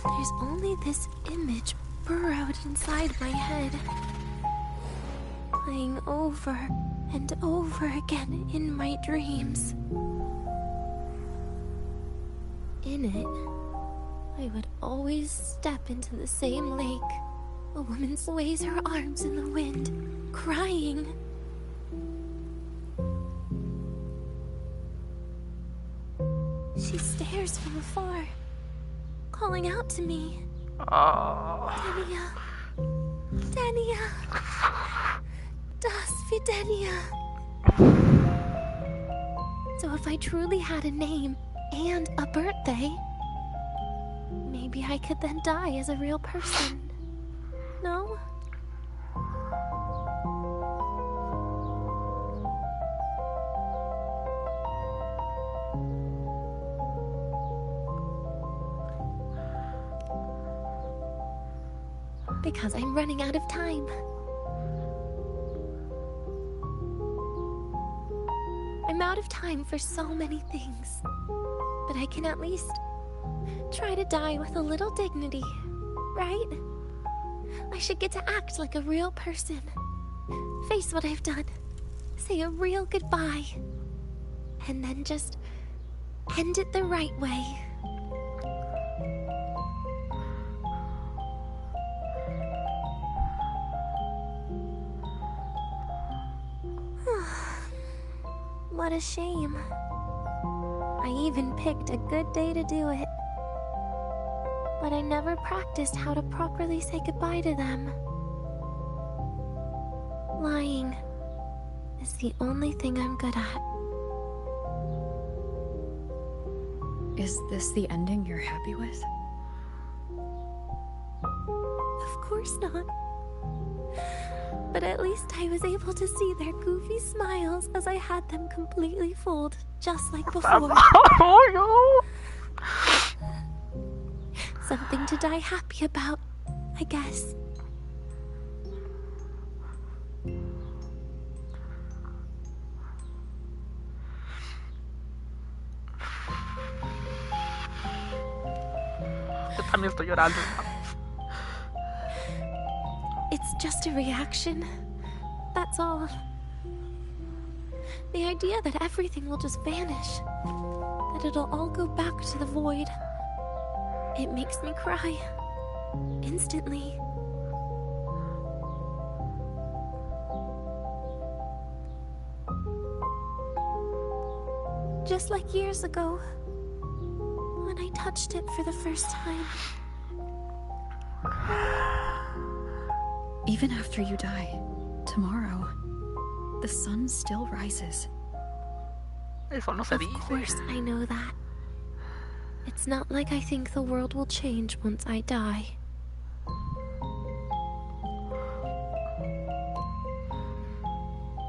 There's only this image burrowed inside my head, playing over and over again in my dreams. In it, I would always step into the same lake. A woman sways her arms in the wind, crying. She stares from afar, calling out to me. Denia. Denia. Das wie Denia. So if I truly had a name and a birthday, maybe I could then die as a real person. No? Because I'm running out of time. I'm out of time for so many things. But I can at least try to die with a little dignity, right? I should get to act like a real person. Face what I've done. Say a real goodbye. And then just end it the right way. What a shame. I even picked a good day to do it. But I never practiced how to properly say goodbye to them. Lying is the only thing I'm good at. Is this the ending you're happy with? Of course not. But at least I was able to see their goofy smiles as I had them completely fooled, just like before. Something to die happy about, I guess. también estoy llorando. It's just a reaction. That's all. The idea that everything will just vanish, that it'll all go back to the void, it makes me cry. Instantly. Just like years ago, when I touched it for the first time. Even after you die, tomorrow, the sun still rises. Eso no se dice. Of course I know that. It's not like I think the world will change once I die.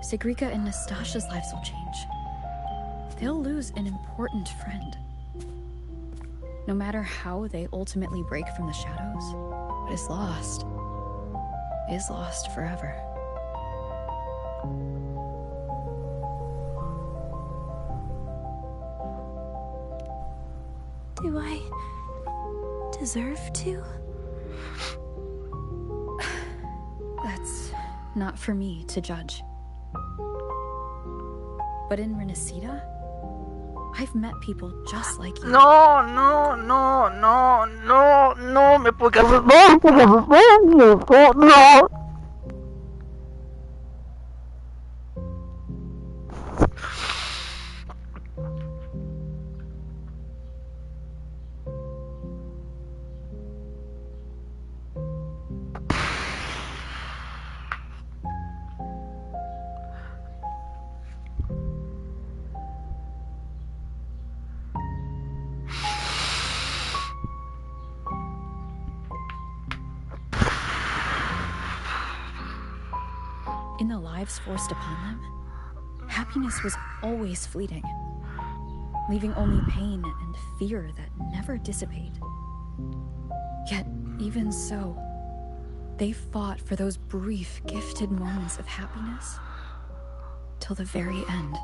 Sigrika and Nastasha's lives will change. They'll lose an important friend. No matter how they ultimately break from the shadows, what is lost forever. Do I deserve to? That's not for me to judge. But in Renacida, I've met people just like you. No, me pongas no. In the lives forced upon them, happiness was always fleeting, leaving only pain and fear that never dissipate. Yet, even so, they fought for those brief, gifted moments of happiness till the very end.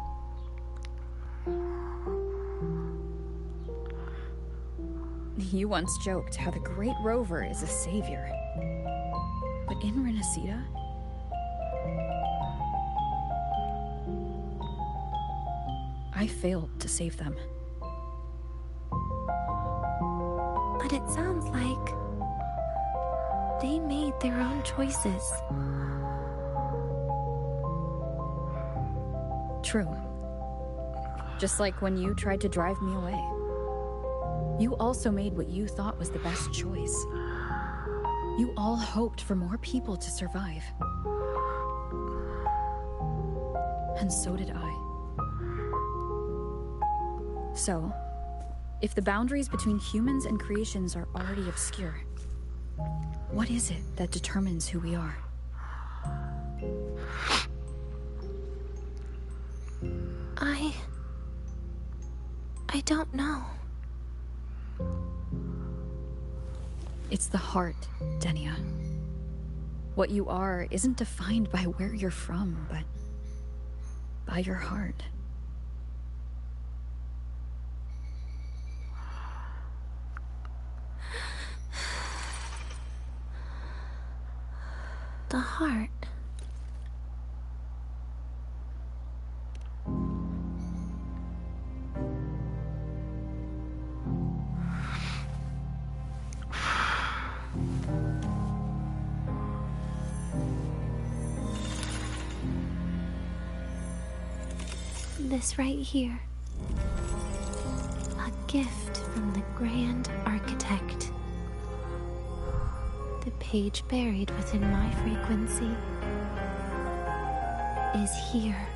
You once joked how the Great Rover is a savior. But in Renacida, I failed to save them. But it sounds like they made their own choices. True. Just like when you tried to drive me away. You also made what you thought was the best choice. You all hoped for more people to survive. And so did I. So, if the boundaries between humans and creations are already obscure, what is it that determines who we are? I don't know. It's the heart, Denia. What you are isn't defined by where you're from, but by your heart. The heart. This right here. A gift from the Grand Architect. The page buried within my frequency is here.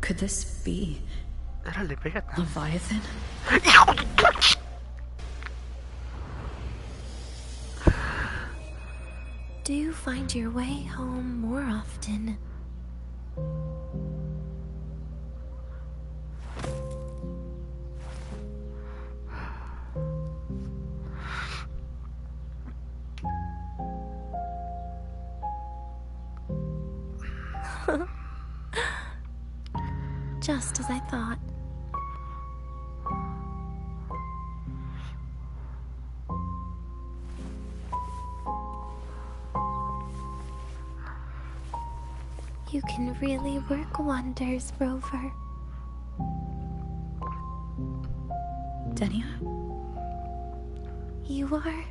Could this be Leviathan? do find your way home more often. Just as I thought. You can really work wonders, Rover. Denia? You are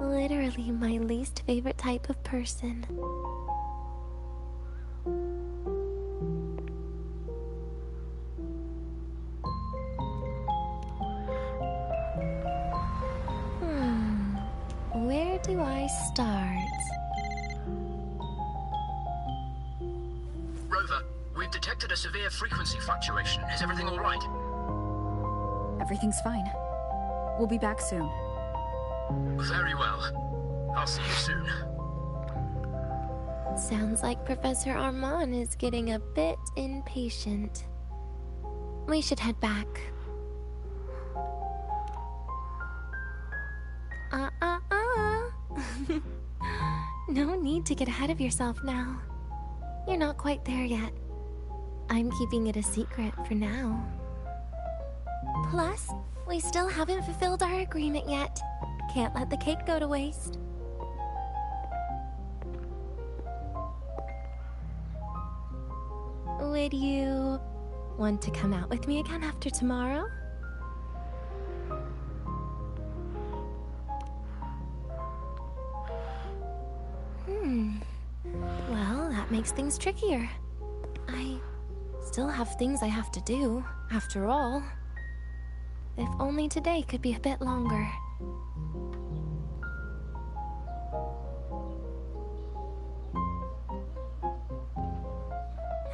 literally my least favorite type of person. Where do I start? Rover, we've detected a severe frequency fluctuation. Is everything all right? Everything's fine. We'll be back soon. Very well. I'll see you soon. Sounds like Professor Armand is getting a bit impatient. We should head back. No need to get ahead of yourself now. You're not quite there yet. I'm keeping it a secret for now. Plus, we still haven't fulfilled our agreement yet. Can't let the cake go to waste. Would you want to come out with me again after tomorrow? Well, that makes things trickier. I still have things I have to do, after all. If only today could be a bit longer.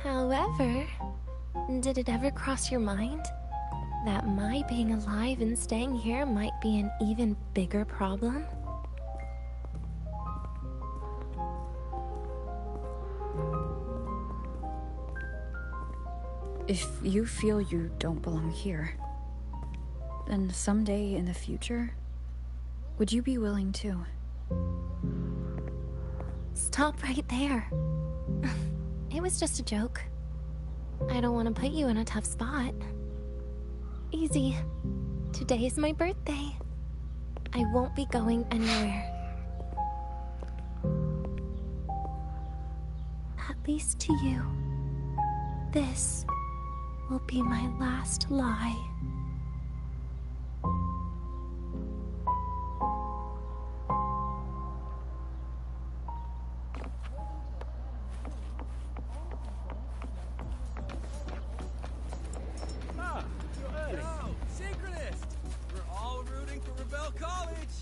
However, did it ever cross your mind that my being alive and staying here might be an even bigger problem? If you feel you don't belong here, then someday in the future, would you be willing to? Stop right there. It was just a joke. I don't want to put you in a tough spot. Easy. Today is my birthday. I won't be going anywhere. At least to you. This will be my last lie. You're early. Yo, synchronist! We're all rooting for Rebel College!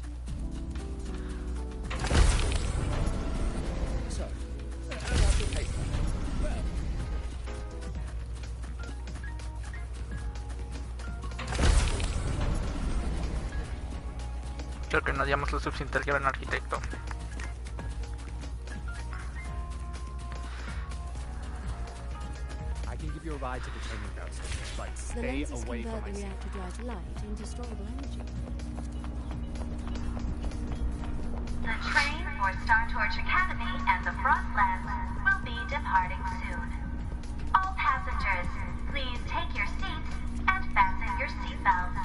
So, how's your paper? Well, Creo que no hallamos lo suficiente al gran arquitecto. I can give you a ride to the training grounds, but The stay lenses away from convert my the signal. reactor drive light into storeable energy. The train for Star Torch Academy and the Frostlands will be departing soon. All passengers, please take your seats and fasten your seatbelts.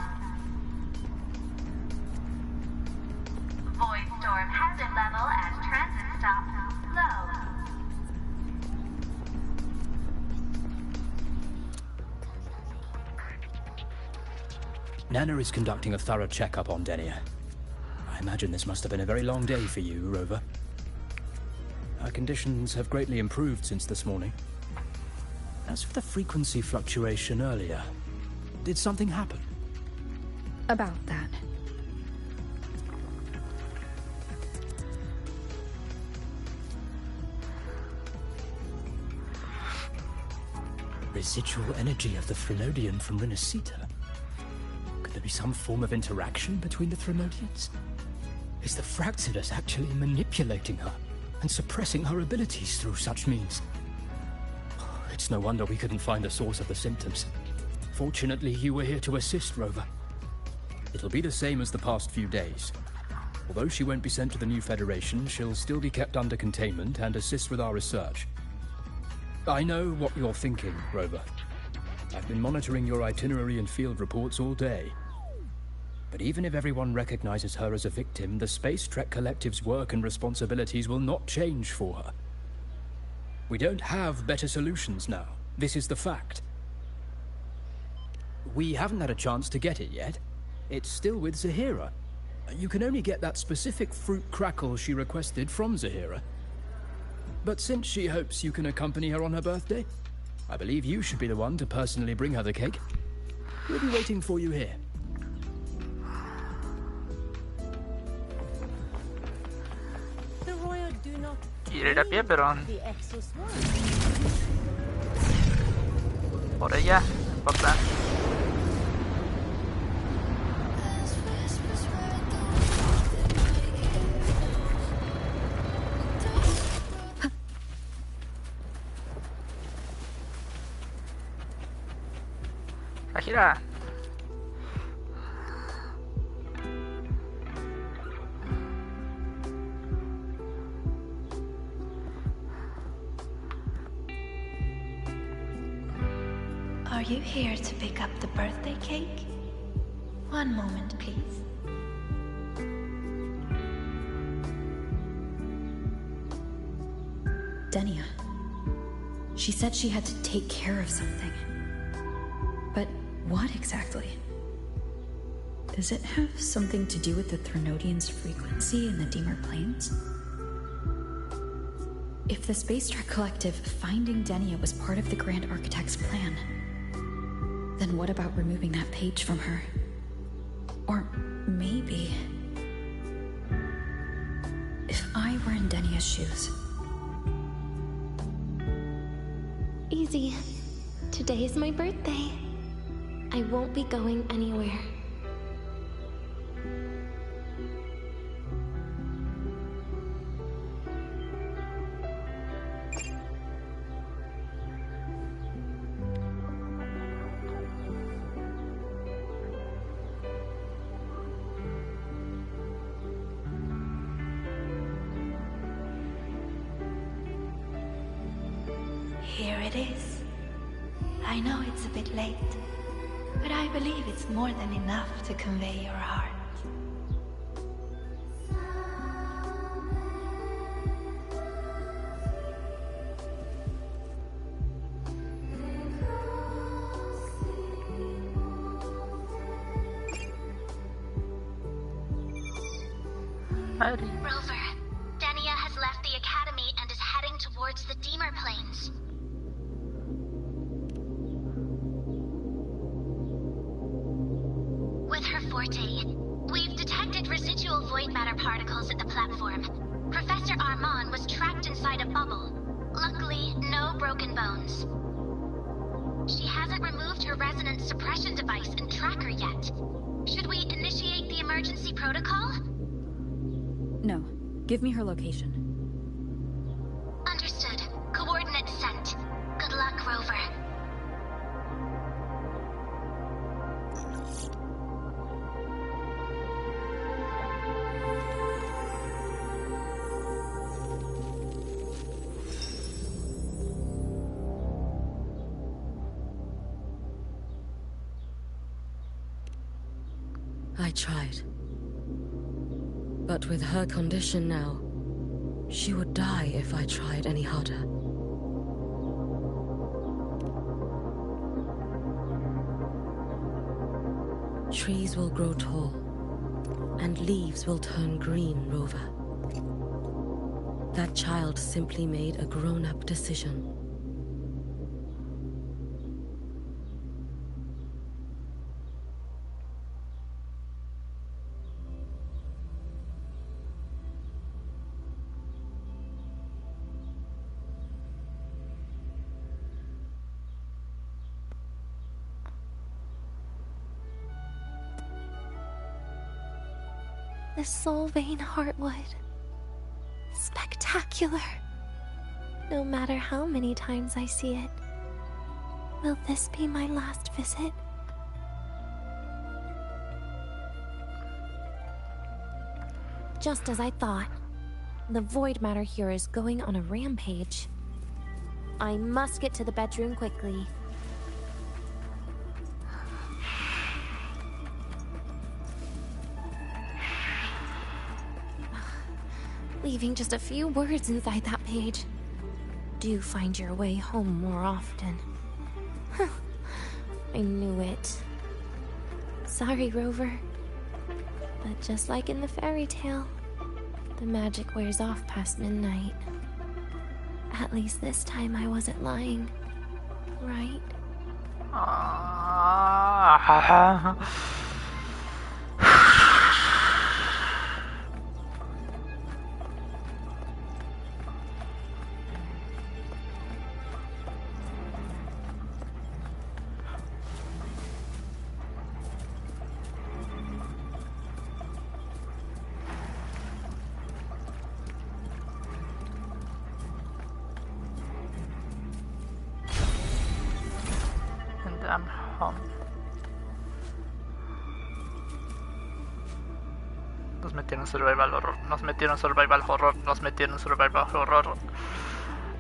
Void storm hazard level at transit stop low. Nana is conducting a thorough checkup on Denia. I imagine this must have been a very long day for you, Rover. Her conditions have greatly improved since this morning. As for the frequency fluctuation earlier, did something happen? About that. Residual energy of the Threnodian from Renacita. Could there be some form of interaction between the Threnodians? Is the Fraxidus actually manipulating her and suppressing her abilities through such means? It's no wonder we couldn't find the source of the symptoms. Fortunately, you were here to assist, Rover. It'll be the same as the past few days. Although she won't be sent to the new Federation, she'll still be kept under containment and assist with our research. I know what you're thinking, Rover. I've been monitoring your itinerary and field reports all day. But even if everyone recognizes her as a victim, the Space Trek Collective's work and responsibilities will not change for her. We don't have better solutions now. This is the fact. We haven't had a chance to get it yet. It's still with Zahira. You can only get that specific fruit crackle she requested from Zahira. But since she hopes you can accompany her on her birthday, I believe you should be the one to personally bring her the cake. We'll be waiting for you here. The royal do not Quiere ir a pie, pero the exo-swarm. por ella no importa. Gira. Are you here to pick up the birthday cake? One moment, please. Denia. She said she had to take care of something. But what exactly? Does it have something to do with the Threnodian's frequency in the Deemer Plains? If the Space Trek Collective finding Denia was part of the Grand Architect's plan, then what about removing that page from her? Or maybe... if I were in Denia's shoes... Easy. Today is my birthday. I won't be going anywhere. Here it is. I know it's a bit late, but I believe it's more than enough to convey your heart. Rover, Denia has left the Academy and is heading towards the Deemer Plains. With her forte, we've detected residual void matter particles at the platform. Professor Armand was trapped inside a bubble. Luckily, no broken bones. She hasn't removed her resonance suppression device and tracker yet. Should we initiate the emergency protocol? No. Give me her location. Understood. Coordinates sent. Good luck, Rover. I tried. But with her condition now, she would die if I tried any harder. Trees will grow tall, and leaves will turn green, Rover. That child simply made a grown-up decision. The Soul Vein Heartwood. Spectacular. No matter how many times I see it, will this be my last visit? Just as I thought, the void matter here is going on a rampage. I must get to the bedroom quickly. Leaving just a few words inside that page. Do find your way home more often. I knew it. Sorry, Rover. But just like in the fairy tale, the magic wears off past midnight. At least this time I wasn't lying, right? Nos metieron survival horror, nos metieron survival horror, nos metieron survival horror.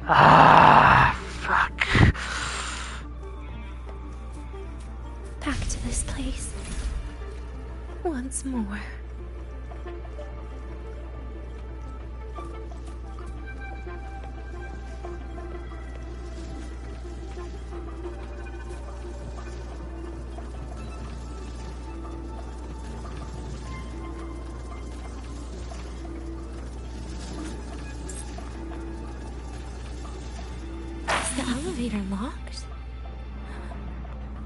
Ah, fuck. Back to this place. Once more. Elevator locked?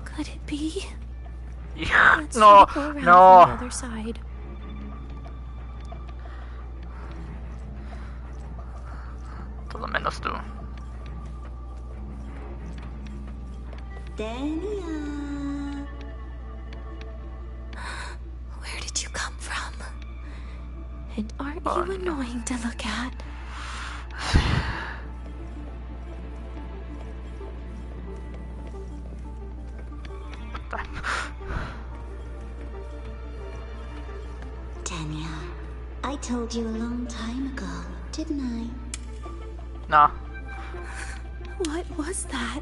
Could it be? Let's No, go around no. from the other side. Todo menos tú. Denia. Where did you come from? And aren't you annoying to look at? Denia, I told you a long time ago, didn't I? No. What was that?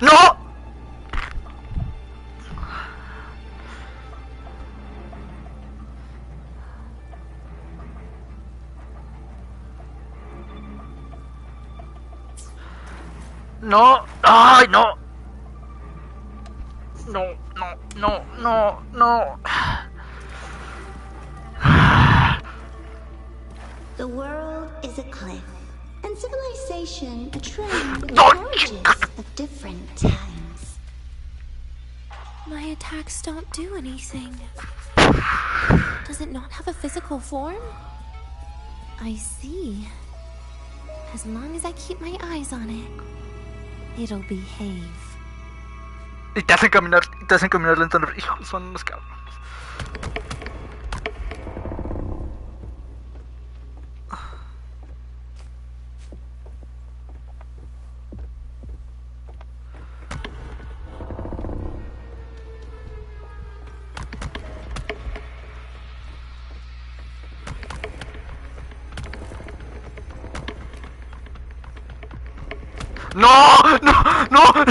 No! No, ay, no. No, no, no, no, no. The world is a cliff, and civilization a train with carriages of different times. My attacks don't do anything. Does it not have a physical form? I see. As long as I keep my eyes on it, it'll behave. Y te hacen caminar lento. Hijo, son unos cabrones. No, no, no, no.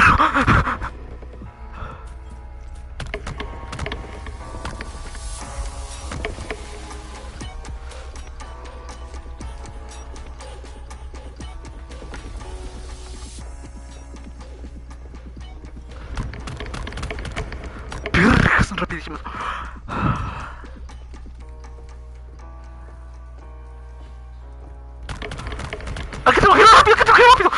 Son rapidísimos. ¡Aquí tengo que ir rápido! ¡Que tengo que ir rápido!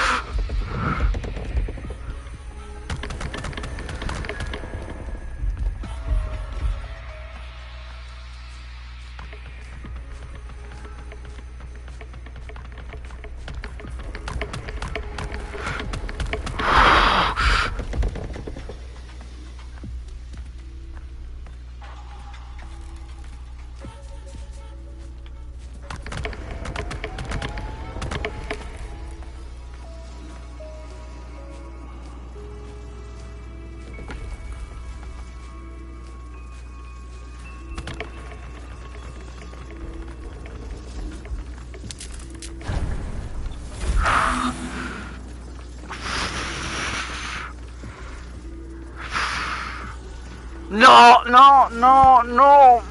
No, no, no, no.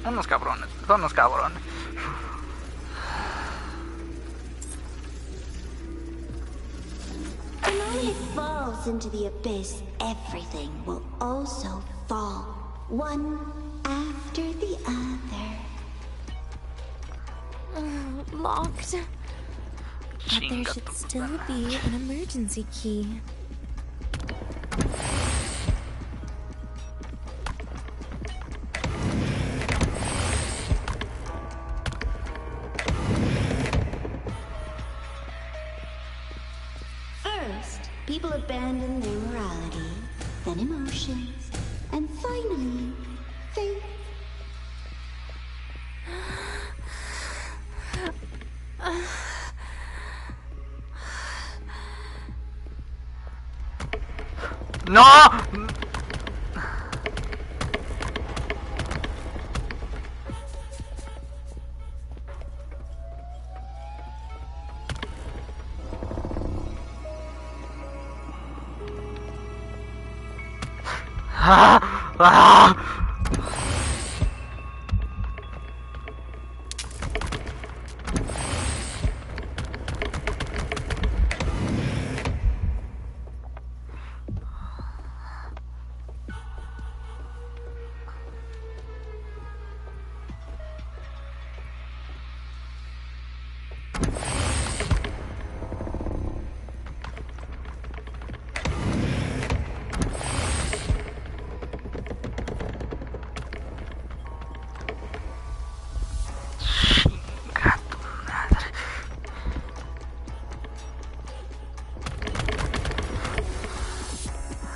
Unos cabrones, son unos cabrones. The moment it falls into the abyss, everything will also fall, one after the other. Locked. But there should still be an emergency key. First, people abandon their morality, then emotions, and finally, faith. No!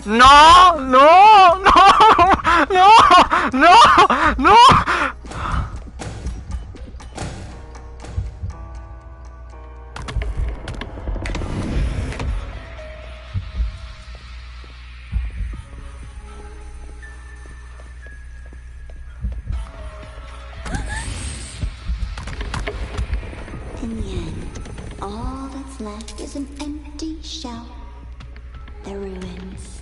No, no, no, no, no, no. In the end, all that's left is an empty shell. The ruins.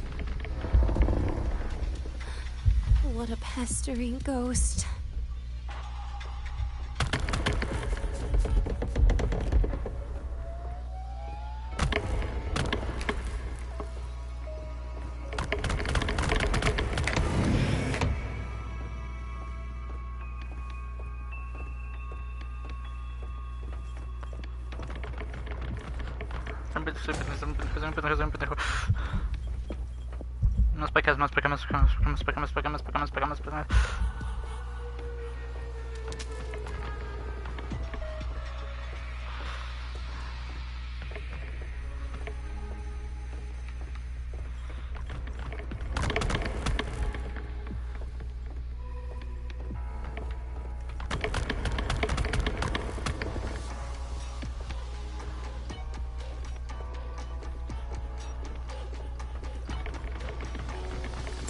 What a pestering ghost. Soy un pendejo. Más para acá, más para acá, más para acá, más para acá, más para acá, más para acá, más para acá, más para acá.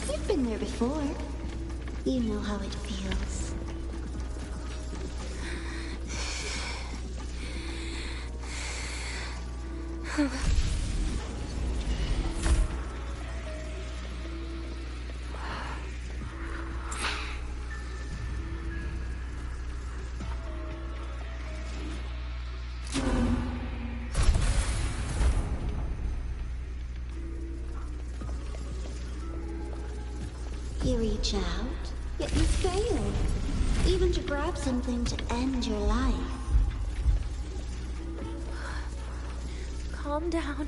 You've been there before. You know how it feels. You reach out, yet you fail. Even to grab something to end your life. Calm down.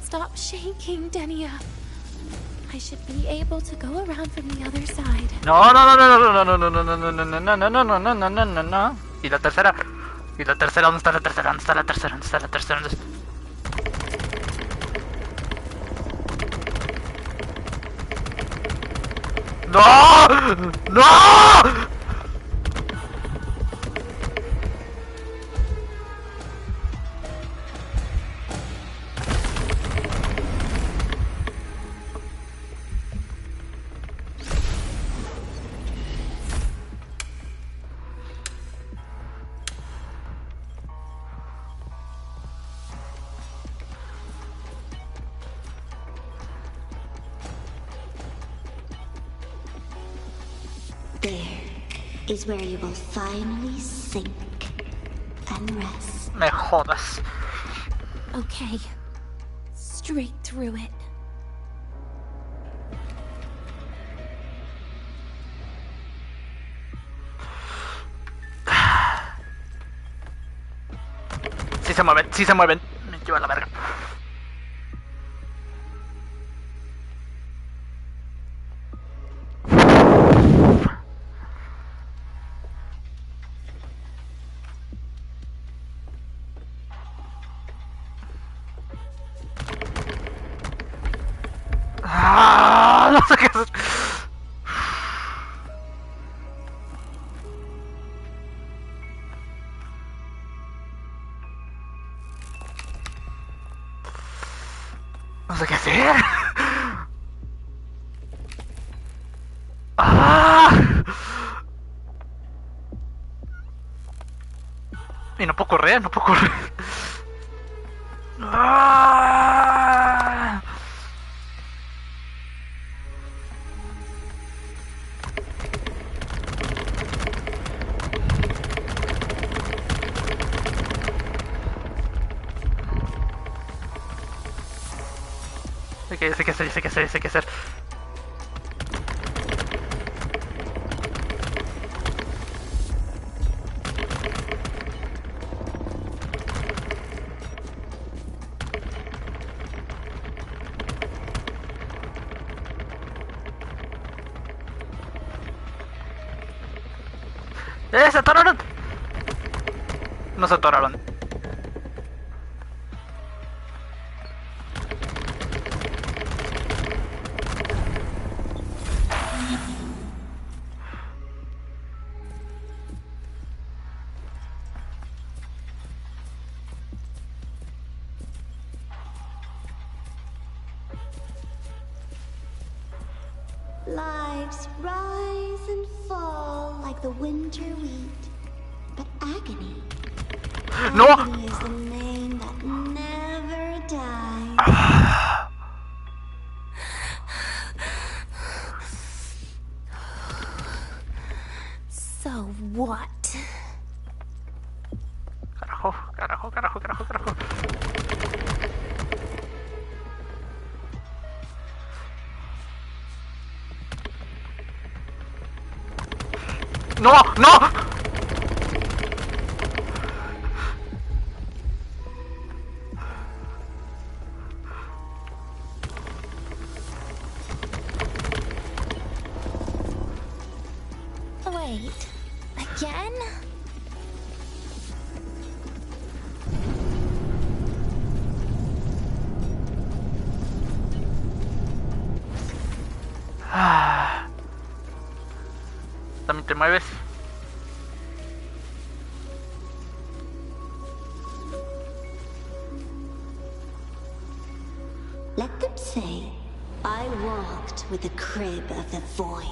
Stop shaking, Denia. I should be able to go around from the other side. No, no, no, no, no, no, no, no, no, no, no, no, no, no, no, no, no, no, no. Y la tercera. Y la tercera, ¿dónde está la tercera? ¿Dónde está la tercera? ¿Dónde está la tercera? ¿Dónde está? ¡No! ¡No! There is where you will finally sink and rest. Me jodas. Okay. Straight through it. Sí se mueven, sí se mueven. Me lleva la verga. No sé qué hacer. No sé qué hacer. Y no puedo correr, no puedo correr. Sé qué hacer, sé qué hacer, sé qué hacer. ¡Se atoraron! No se atoraron. Lives rise and fall like the winter wheat, but agony. No! Agony is the name that never dies. So what? Carajo, carajo, carajo, carajo, carajo. ¡No! ¡No! Wait, again? ¿También te mueves? Let them say, I walked with the crib of the void.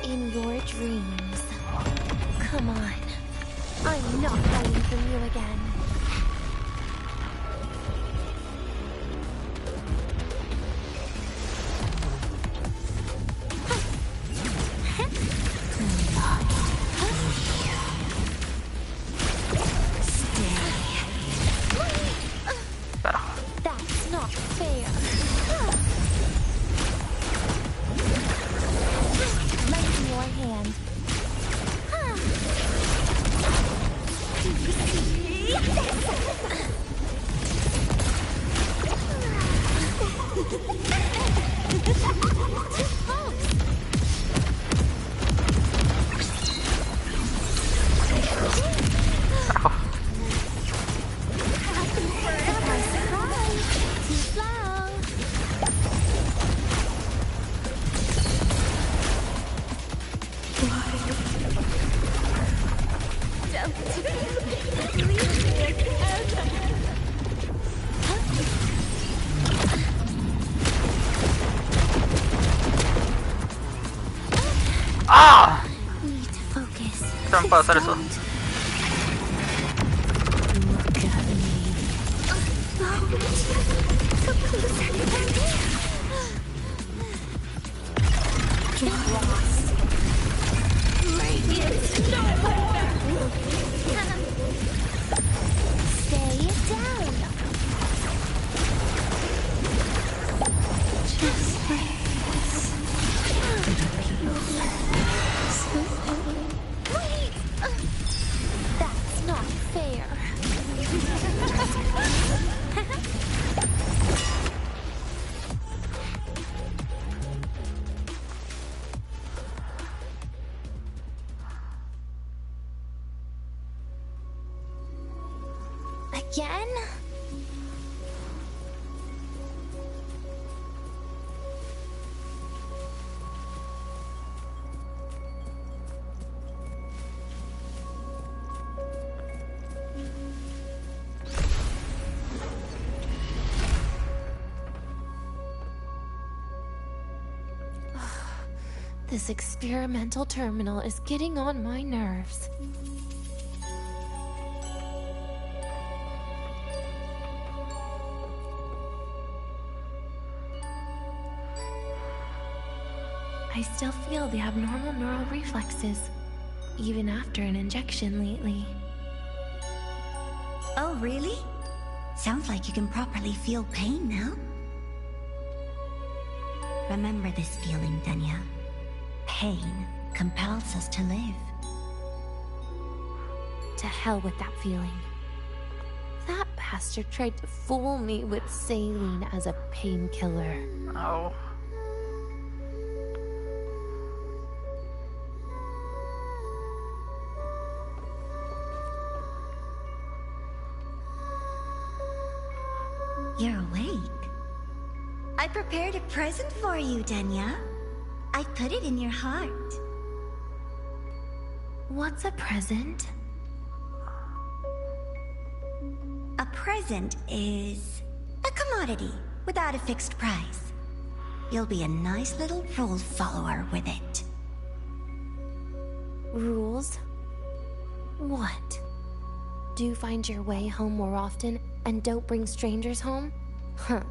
In your dreams. Come on. I'm not hiding from you again. That's not fair. Lend your hand. ¡Ah! Need to focus. ¿Cómo puedo hacer eso? Look at me. Again? This experimental terminal is getting on my nerves. I still feel the abnormal neural reflexes, even after an injection lately. Oh, really? Sounds like you can properly feel pain now. Remember this feeling, Denia. Pain compels us to live. To hell with that feeling. That bastard tried to fool me with saline as a painkiller. Oh. You're awake. I prepared a present for you, Denia. I put it in your heart. What's a present? A present is a commodity without a fixed price. You'll be a nice little rule follower with it. Rules? What? Do you find your way home more often and don't bring strangers home? Huh.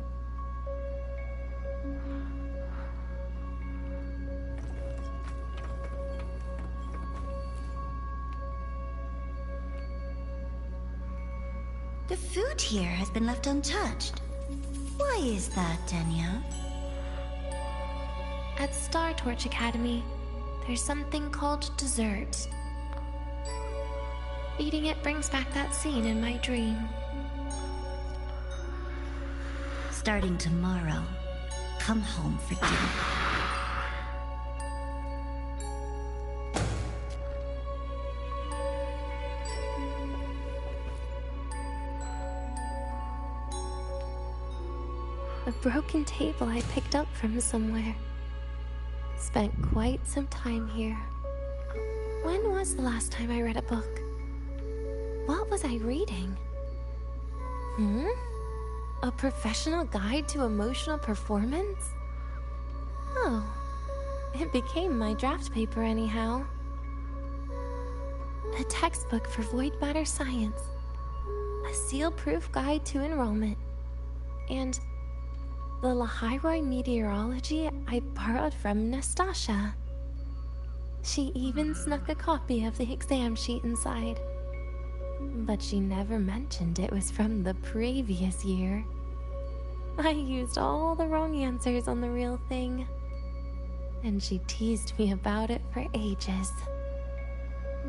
The food here has been left untouched. Why is that, Denia? At Star Torch Academy, there's something called dessert. Eating it brings back that scene in my dream. Starting tomorrow, come home for dinner. A broken table I picked up from somewhere. Spent quite some time here. When was the last time I read a book? What was I reading? A professional guide to emotional performance? Oh, it became my draft paper anyhow. A textbook for void matter science. A seal-proof guide to enrollment. And the Lahiroi meteorology I borrowed from Nastasha. She even snuck a copy of the exam sheet inside. But she never mentioned it was from the previous year. I used all the wrong answers on the real thing. And she teased me about it for ages.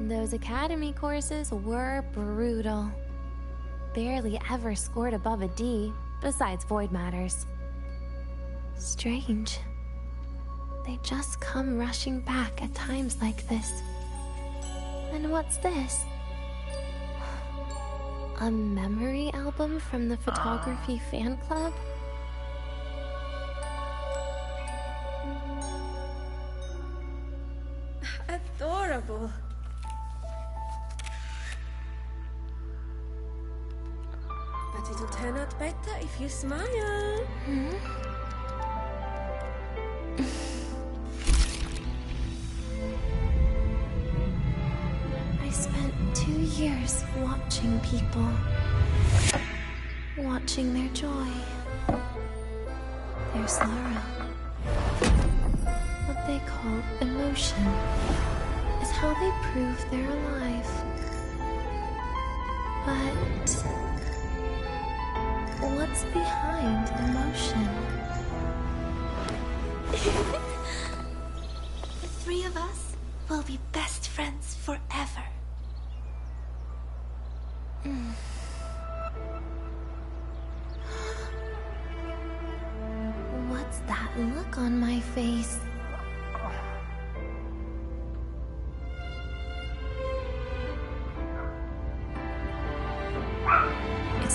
Those academy courses were brutal. Barely ever scored above a D, besides void matters. Strange. They just come rushing back at times like this. And what's this? A memory album from the photography fan club? Adorable. But it'll turn out better if you smile. I spent 2 years watching people. Watching their joy. Their sorrow. What they call emotion is how they prove they're alive. But what's behind emotion? The three of us will be best friends forever. What's that look on my face?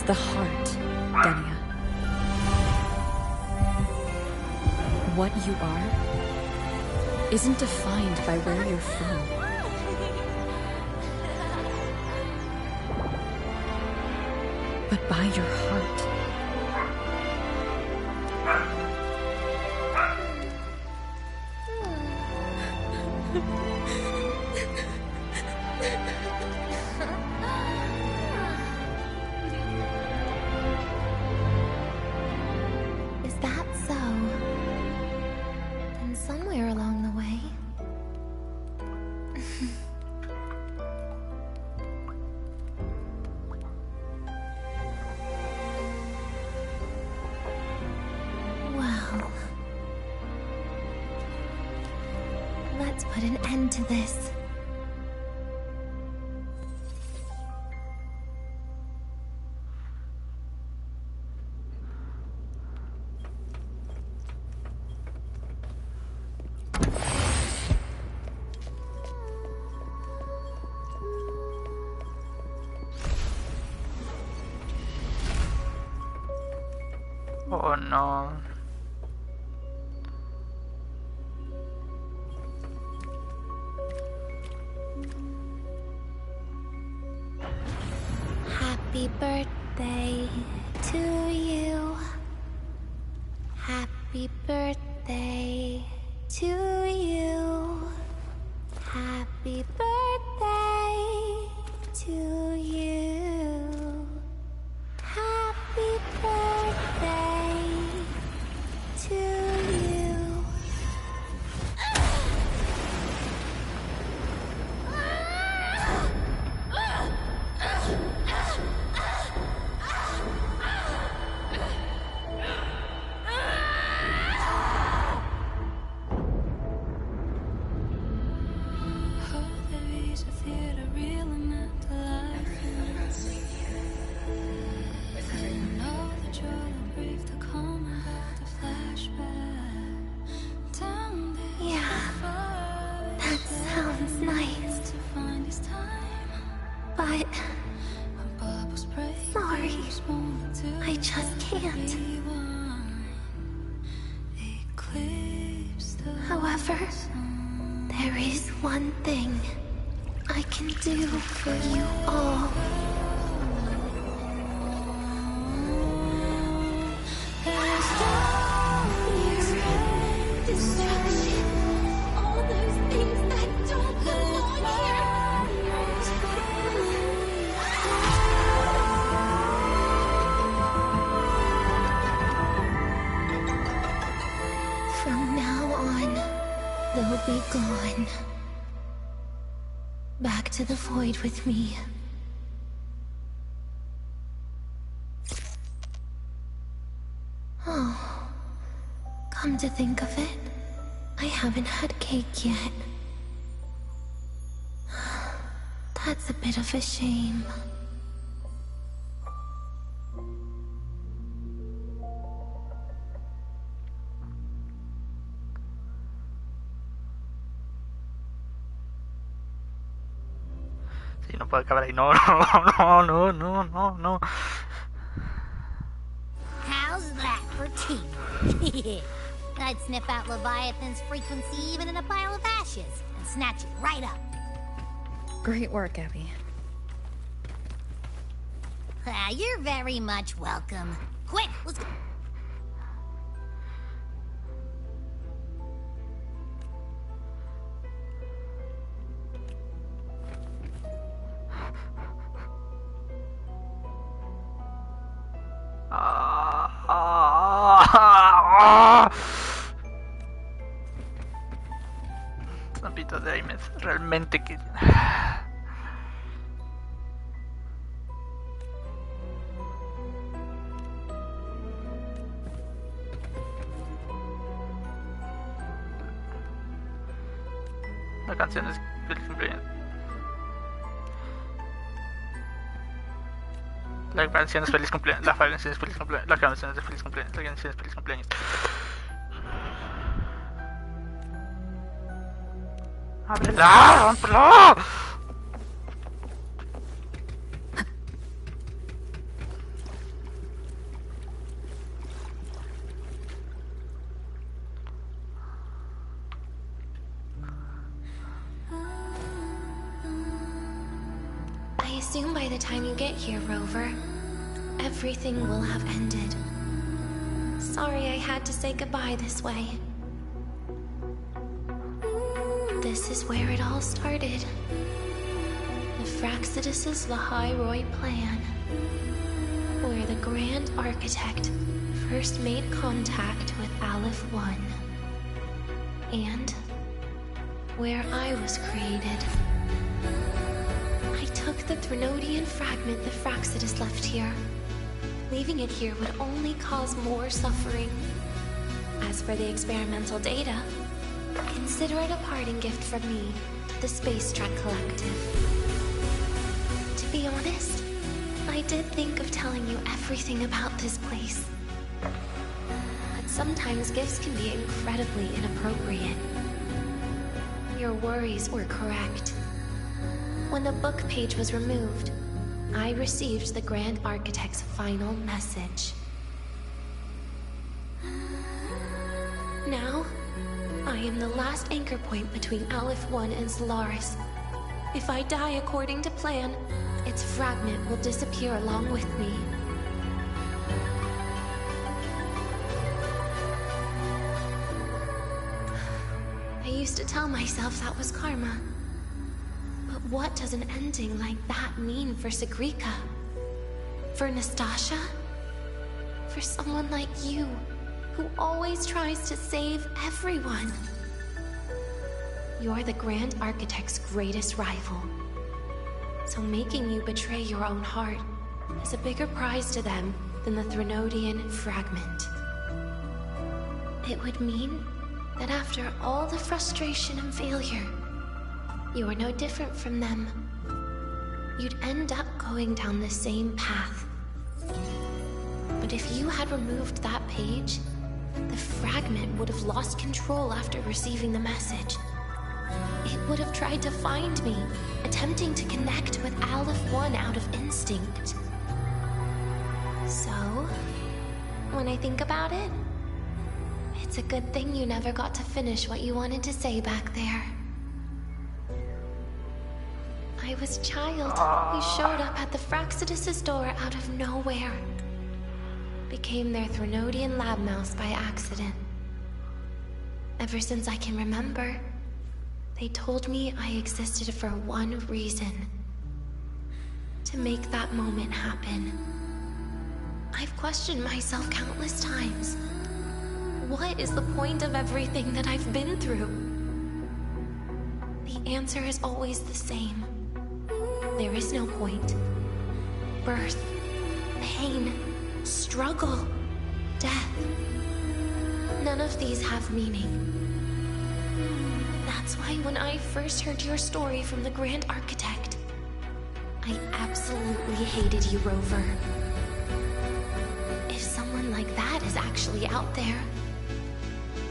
It's the heart, Denia. What you are isn't defined by where you're from. But by your heart. Is that so? Then somewhere along the way... Well... Let's put an end to this. Oh no. Happy birthday to you. Happy birthday to you. Happy birthday to you. Happy birthday to you. But... sorry. I just can't. However, there is one thing I can do for you all. Destruction. All those things that don't belong here. From now on, they'll be gone. Back to the void with me. Oh, come to think of it, I haven't had cake yet. That's a bit of a shame. Sí, no puedo acabar ahí. No, no, no, no, no, no. How's that for tea? I'd sniff out Leviathan's frequency even in a pile of ashes and snatch it right up. Great work, Abby. You're very much welcome. Quick, let's go. Zapito de Aimes, realmente que... La canción es feliz cumpleaños. La canción es feliz cumpleaños. La canción es feliz cumpleaños. La canción es feliz cumpleaños. La canción es feliz cumpleaños. ¡Ábrela! ¡Rómpelo! assume by the time you get here, Rover, everything will have ended. Sorry I had to say goodbye this way. This is where it all started. The Fraxidus' Lahairoi plan, where the Grand Architect first made contact with Aleph 1, and where I was created. I took the Threnodian fragment the Fraxidus left here. Leaving it here would only cause more suffering. As for the experimental data, consider it a parting gift from me, the Space Trek Collective. To be honest, I did think of telling you everything about this place. But sometimes gifts can be incredibly inappropriate. Your worries were correct. When the book page was removed, I received the Grand Architect's final message. Now, I am the last anchor point between Aleph 1 and Solaris. If I die according to plan, its fragment will disappear along with me. I used to tell myself that was karma. But what does an ending like that mean for Sigrika? For Nastasha? For someone like you, who always tries to save everyone? You're the Grand Architect's greatest rival. So making you betray your own heart is a bigger prize to them than the Threnodian fragment. It would mean that after all the frustration and failure, you are no different from them. You'd end up going down the same path. But if you had removed that page, the fragment would have lost control after receiving the message. It would have tried to find me, attempting to connect with Aleph 1 out of instinct. So, when I think about it, it's a good thing you never got to finish what you wanted to say back there. I was a child who showed up at the Fraxidus' door out of nowhere. Became their Threnodian lab mouse by accident. Ever since I can remember, they told me I existed for one reason. To make that moment happen. I've questioned myself countless times. What is the point of everything that I've been through? The answer is always the same. There is no point. Birth, pain, struggle, death. None of these have meaning. That's why when I first heard your story from the Grand Architect, I absolutely hated you, Rover. If someone like that is actually out there,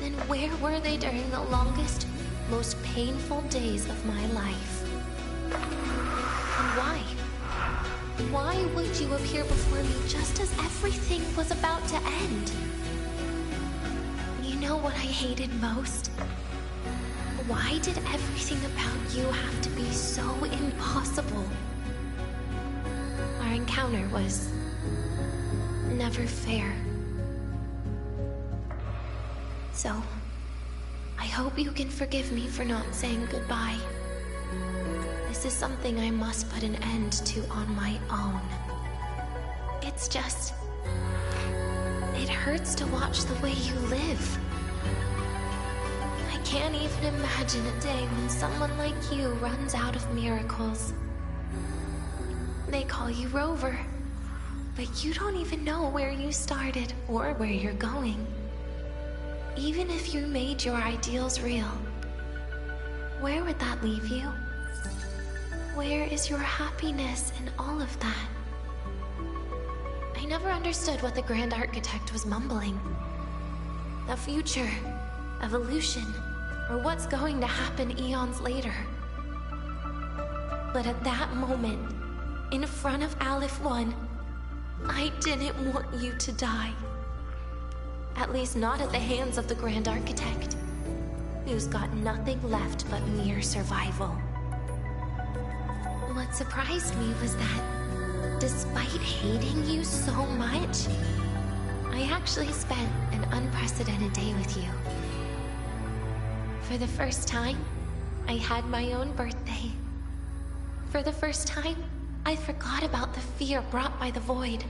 then where were they during the longest, most painful days of my life? And why? Why would you appear before me just as everything was about to end? You know what I hated most? Why did everything about you have to be so impossible? Our encounter was never fair. So, I hope you can forgive me for not saying goodbye. This is something I must put an end to on my own. It's just... it hurts to watch the way you live. I can't even imagine a day when someone like you runs out of miracles. They call you Rover, but you don't even know where you started or where you're going. Even if you made your ideals real, where would that leave you? Where is your happiness in all of that? I never understood what the Grand Architect was mumbling. The future, evolution, or what's going to happen eons later. But at that moment, in front of Aleph 1, I didn't want you to die. At least not at the hands of the Grand Architect, who's got nothing left but mere survival. What What surprised me was that, despite hating you so much, I actually spent an unprecedented day with you. For the first time, I had my own birthday. For the first time, I forgot about the fear brought by the void.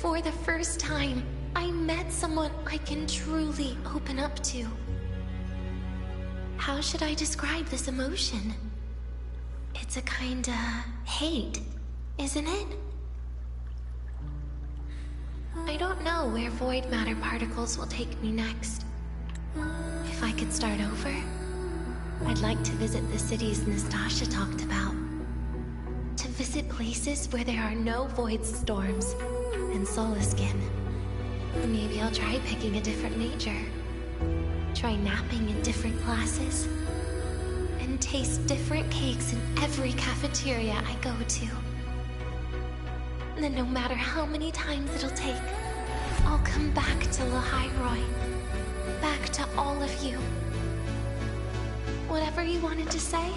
For the first time, I met someone I can truly open up to. How should I describe this emotion? It's a kinda hate, isn't it? I don't know where void matter particles will take me next. If I could start over, I'd like to visit the cities Nastasha talked about. To visit places where there are no void storms and Solaskin. Maybe I'll try picking a different major. Try napping in different classes. And taste different cakes in every cafeteria I go to. Then no matter how many times it'll take, I'll come back to Lahairoi. Back to all of you. Whatever you wanted to say,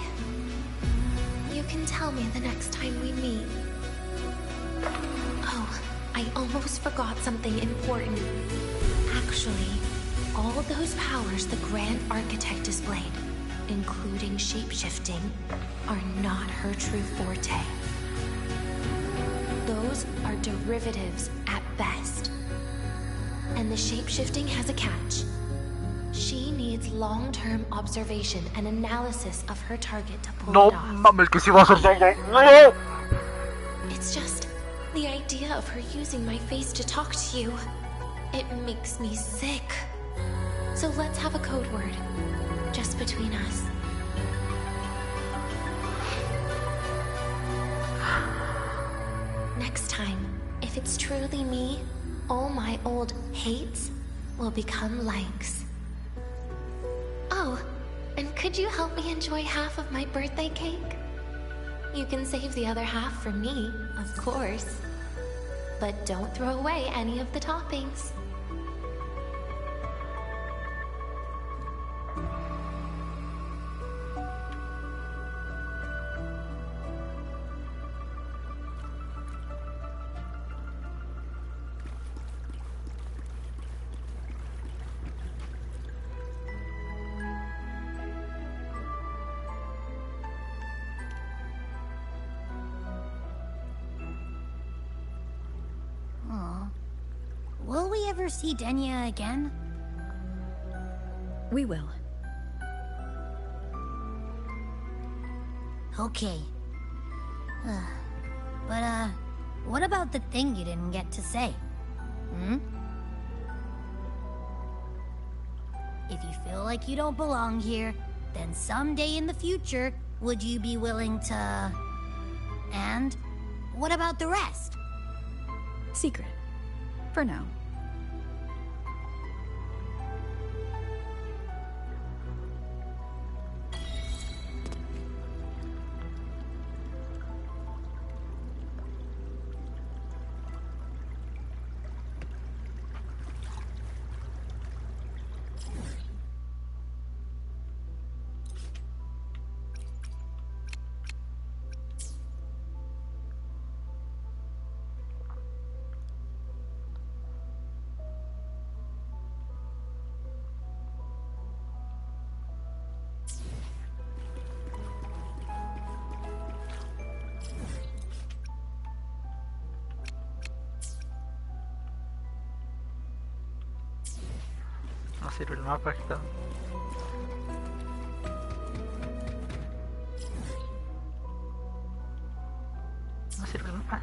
you can tell me the next time we meet. Oh, I almost forgot something important. Actually, all those powers the Grand Architect displayed, including shape-shifting, are not her true forte. Those are derivatives at best. And the shape-shifting has a catch. She needs long-term observation and analysis of her target to pull it off. Mames, que si va a ser solo. No! It's just the idea of her using my face to talk to you. It makes me sick. So let's have a code word, just between us. Next time, if it's truly me, all my old hates will become likes. Oh, and could you help me enjoy half of my birthday cake? You can save the other half for me, of course. But don't throw away any of the toppings. Will we ever see Denia again? We will. Okay. But, what about the thing you didn't get to say? If you feel like you don't belong here, then someday in the future, would you be willing to... And what about the rest? Secret. For now. No sirve el mapa, está. No sirve el mapa.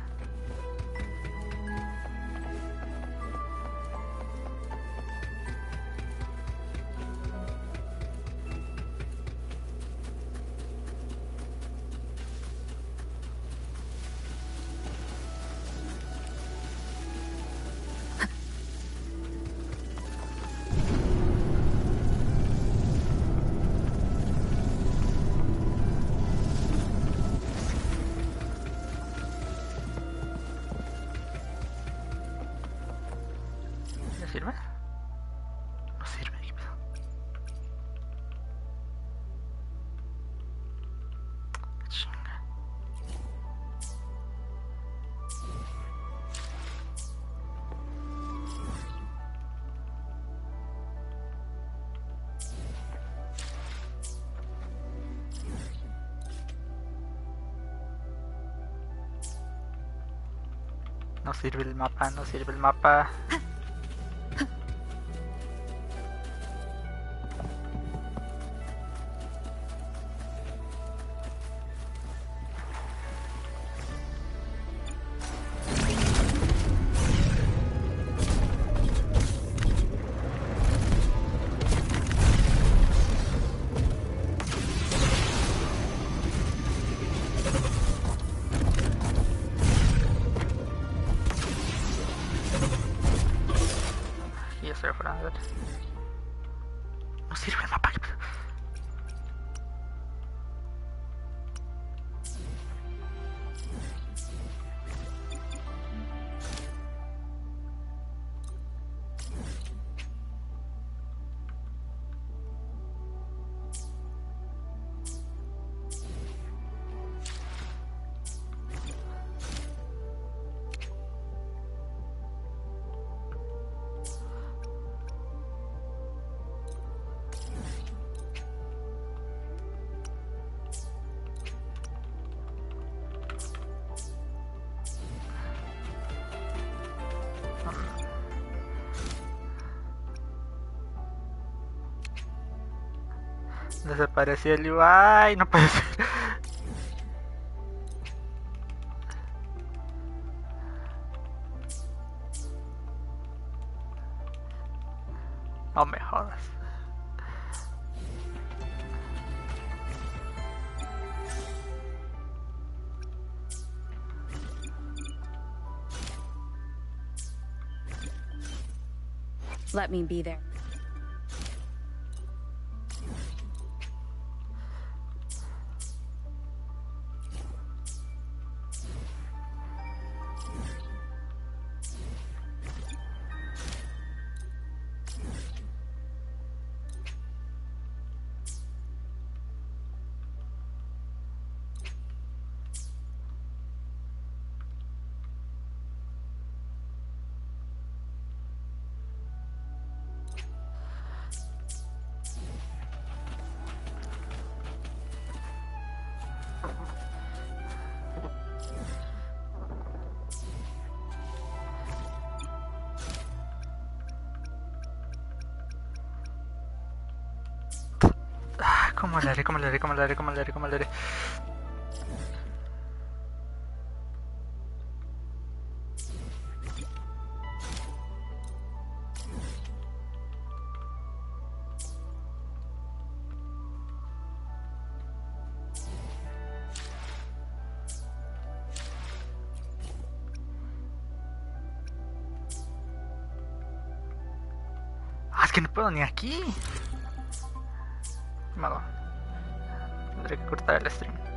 No sirve el mapa, no sirve el mapa. Y ya estoy afuera, a ver. No sirve el mapa. Desapareció el UI, no puede ser. No me jodas. Let me be there. ¿Cómo le haré? ¿Cómo le haré? ¿Cómo le haré? ¿Cómo le haré? ¿Cómo le haré? Ah, es que no puedo ni aquí. Malo. Tendré que cortar el stream.